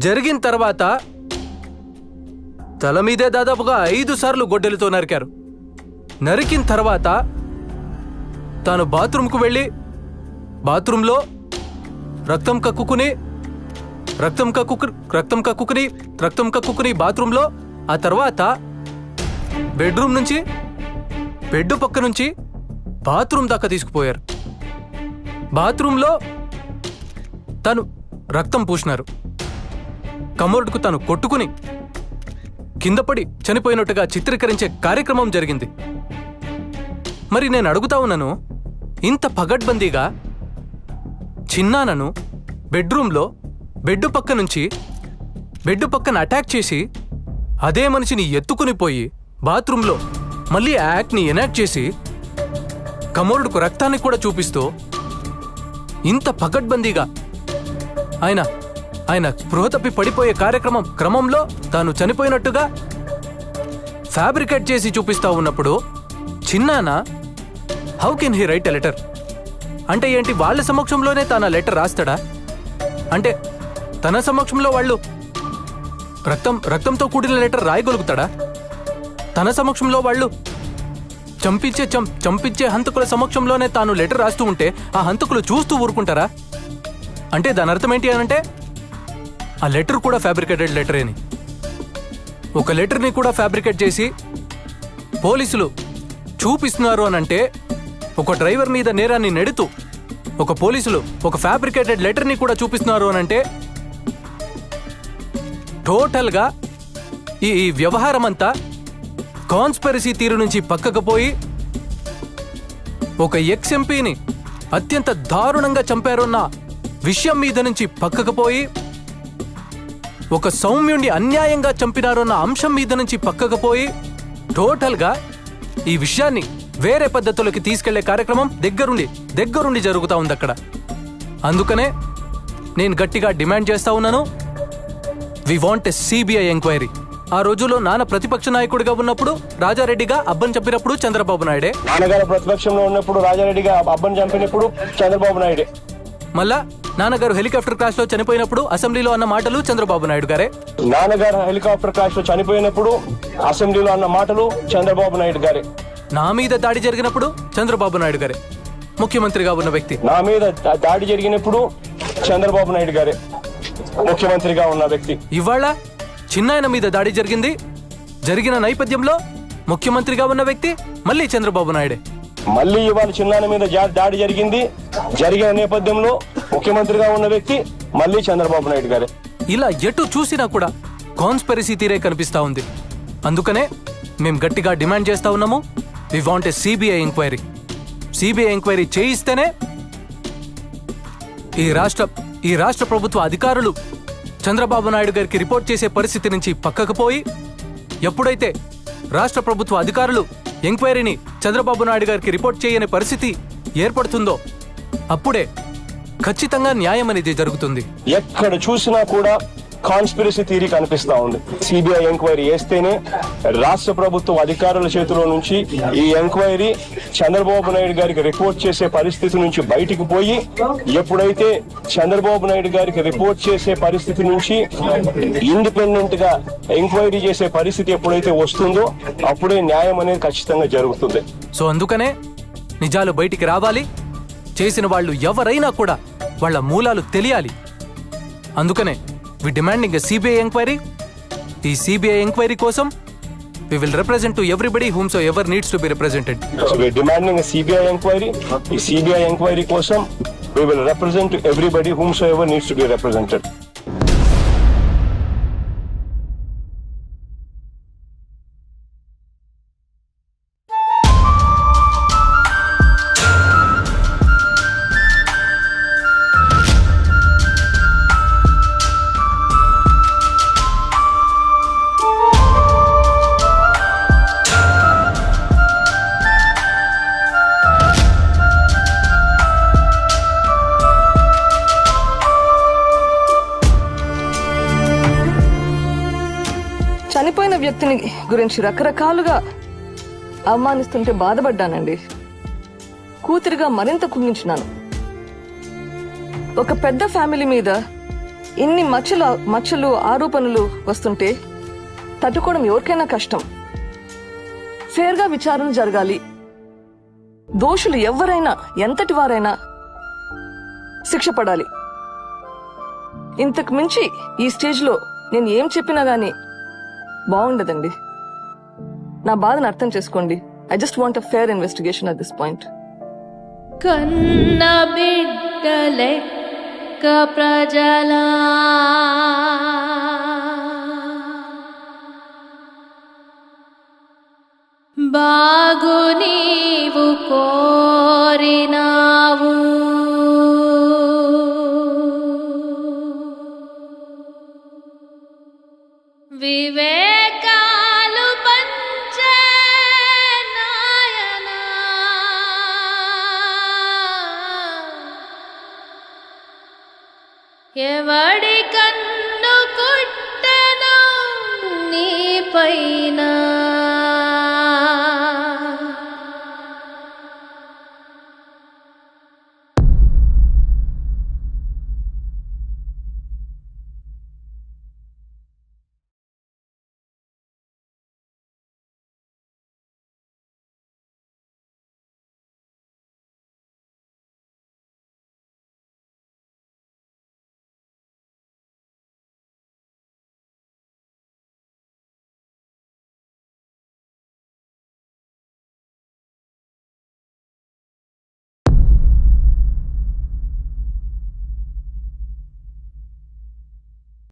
జరిగిన తర్వాత తల మీదే దాదాపుగా 5 సార్లు గొడ్డలితో నరికారు. నరికిన తర్వాత తాను బాత్రూంకు వెళ్ళి బాత్రూంలో రక్తం కక్కుకుని బాత్రూంలో, ఆ తర్వాత బెడ్రూమ్ నుంచి బెడ్ పక్క నుంచి బాత్రూమ్ దాకా తీసుకుపోయారు. బాత్రూంలో తను రక్తం పూసినారు. కమోడ్కు తను కొట్టుకుని కిందపడి చనిపోయినట్టుగా చిత్రీకరించే కార్యక్రమం జరిగింది. మరి నేను అడుగుతా ఉన్నాను, ఇంత పగడ్బందీగా చిన్నానను బెడ్రూమ్లో బెడ్ పక్కన అటాక్ చేసి అదే మనిషిని ఎత్తుకుని పోయి బాత్రూంలో మళ్ళీ యాక్ట్ని ఎనాక్ట్ చేసి కమోరుడుకు రక్తాన్ని కూడా చూపిస్తూ ఇంత పగడ్బందీగా ఆయన స్పృహ తప్పి పడిపోయే క్రమంలో తాను చనిపోయినట్టుగా ఫ్యాబ్రికేట్ చేసి చూపిస్తా ఉన్నప్పుడు చిన్నాన how can he write a letter? అంటే ఏంటి, వాళ్ళ సమక్షంలోనే తాను లెటర్ రాస్తాడా? అంటే తన సమక్షంలో వాళ్ళు రక్తంతో కూడిన లెటర్ రాయగలుగుతాడా? తన సమక్షంలో వాళ్ళు చంపించే హంతకుల సమక్షంలోనే తాను లెటర్ రాస్తూ ఉంటే ఆ హంతకులు చూస్తూ ఊరుకుంటారా? అంటే దాని అర్థం ఏంటి అనంటే ఆ లెటర్ కూడా ఫ్యాబ్రికేటెడ్ లెటర్ అని. ఒక లెటర్ని కూడా ఫ్యాబ్రికేట్ చేసి పోలీసులు చూపిస్తున్నారు అనంటే, ఒక డ్రైవర్ మీద నేరాన్ని నెడుతూ పోలీసులు ఒక ఫ్యాబ్రికేటెడ్ లెటర్ని కూడా చూపిస్తున్నారు అనంటే టోటల్గా ఈ వ్యవహారం అంతా కాన్స్పిరసీ తీరు నుంచి పక్కకు పోయి ఒక ఎక్స్ ఎంపీని అత్యంత దారుణంగా చంపారన్న విషయం మీద నుంచి పక్కకు పోయి ఒక సౌమ్యుణ్ణి అన్యాయంగా చంపినారన్న అంశం మీద నుంచి పక్కకు పోయి టోటల్గా ఈ విషయాన్ని వేరే పద్ధతులకి తీసుకెళ్లే కార్యక్రమం దగ్గరుండి జరుగుతూ ఉంది అక్కడ. అందుకనే నేను గట్టిగా డిమాండ్ చేస్తా ఉన్నాను, we want a CBI enquiry. ఆ రోజుల్లో నాన్న ప్రతిపక్ష నాయకుడిగా ఉన్నప్పుడు రాజారెడ్డిగా అబ్బన్ చంపినప్పుడు చంద్రబాబు నాయుడే, నాన్నగారు ప్రతిపక్షంలో ఉన్నప్పుడు రాజారెడ్డిగా అబ్బన్ చంపినప్పుడు చంద్రబాబు నాయుడే, మళ్ళా నాన్నగారు హెలికాప్టర్ క్రాష్ లో చనిపోయినప్పుడు అసెంబ్లీలో అన్న మాటలు చంద్రబాబు నాయుడు గారే. నాన్నగారు హెలికాప్టర్ క్రాష్ లో చనిపోయినప్పుడు అసెంబ్లీలో అన్న మాటలు చంద్రబాబు నాయుడు గారే. నా మీద దాడి జరిగినప్పుడు చంద్రబాబు నాయుడు గారే ముఖ్యమంత్రిగా ఉన్న వ్యక్తి. నా మీద దాడి జరిగినప్పుడు చంద్రబాబు నాయుడు గారే ముఖ్యమంత్రిగా ఉన్న వ్యక్తి. ఇవాళ చిన్నాయన మీద దాడి జరిగిన నేపథ్యంలో ముఖ్యమంత్రిగా ఉన్న వ్యక్తి మళ్ళీ చంద్రబాబు నాయుడే. మళ్ళీ ఇవాళ చిన్నాయన మీద దాడి జరిగిన నేపథ్యంలో ముఖ్యమంత్రిగా ఉన్న వ్యక్తి మళ్ళీ చంద్రబాబు నాయుడు గారే. ఇలా ఎటు చూసినా కూడా కాన్స్పిరసీ తీరే కనిపిస్తా ఉంది. అందుకనే మేము గట్టిగా డిమాండ్ చేస్తా ఉన్నాము, we want a CBI enquiry. CBI enquiry చేయిస్తేనే ఈ రాష్ట్ర ప్రభుత్వ అధికారులు చంద్రబాబు నాయుడు గారికి రిపోర్ట్ చేసే పరిస్థితి నుంచి పక్కకు పోయి, ఎప్పుడైతే రాష్ట్ర ప్రభుత్వ అధికారులు ఎంక్వైరీని చంద్రబాబు నాయుడు గారికి రిపోర్ట్ చేయని పరిస్థితి ఏర్పడుతుందో అప్పుడే ఖచ్చితంగా న్యాయం అనేది జరుగుతుంది. ఎక్కడ చూసినా కూడా కాన్స్పిరసీ థియరీ కనిపిస్తా ఉంది. సిబిఐ ఎంక్వైరీ చేస్తేనే రాష్ట్ర ప్రభుత్వ అధికారుల చేతిలో నుంచి ఈ ఎంక్వైరీ చంద్రబాబు నాయుడు గారికి రిపోర్ట్ చేసే పరిస్థితి నుంచి బయటికి పోయి, ఎప్పుడైతే చంద్రబాబు నాయుడు గారికి రిపోర్ట్ చేసే పరిస్థితి నుంచి ఇండిపెండెంట్ గా ఎంక్వైరీ చేసే పరిస్థితి ఎప్పుడైతే వస్తుందో అప్పుడే న్యాయం అనేది ఖచ్చితంగా జరుగుతుంది. సో అందుకనే నిజాలు బయటికి రావాలి. చేసిన వాళ్ళు ఎవరైనా కూడా వాళ్ళ మూలాలు తెలియాలి. అందుకనే వి డిమాండింగ్ ఎ సిబిఐ ఎంక్వైరీ. ఈ సిబిఐ ఎంక్వైరీ కోసం we will represent to everybody whomsoever needs to be represented. So we are demanding a CBI inquiry. The CBI inquiry kosam we will represent to everybody whomsoever needs to be represented. వ్యక్తిని గురించి రకరకాలుగా అవమానిస్తుంటే బాధపడ్డానండి. కూతురిగా మరింత కుంగించినాను. ఒక పెద్ద family మీద ఇన్ని మచ్చలు ఆరోపణలు వస్తుంటే తట్టుకోవడం ఎవరికైనా కష్టం. ఫేర్గా విచారణ జరగాలి. దోషులు ఎవరైనా ఎంతటి వారైనా శిక్ష పడాలి. ఇంతకు మించి ఈ స్టేజ్లో నేను ఏం చెప్పినా గానీ బాగుండదండి. నా బాధను అర్థం చేసుకోండి. I just want a fair investigation at this point. కన్న బిడ్డలెక్క ప్రజలా బాగు నీవు కోరినావు, వివేకాలు పంచే నాయనా, ఎవడి కన్ను కుట్టెను నీ పైన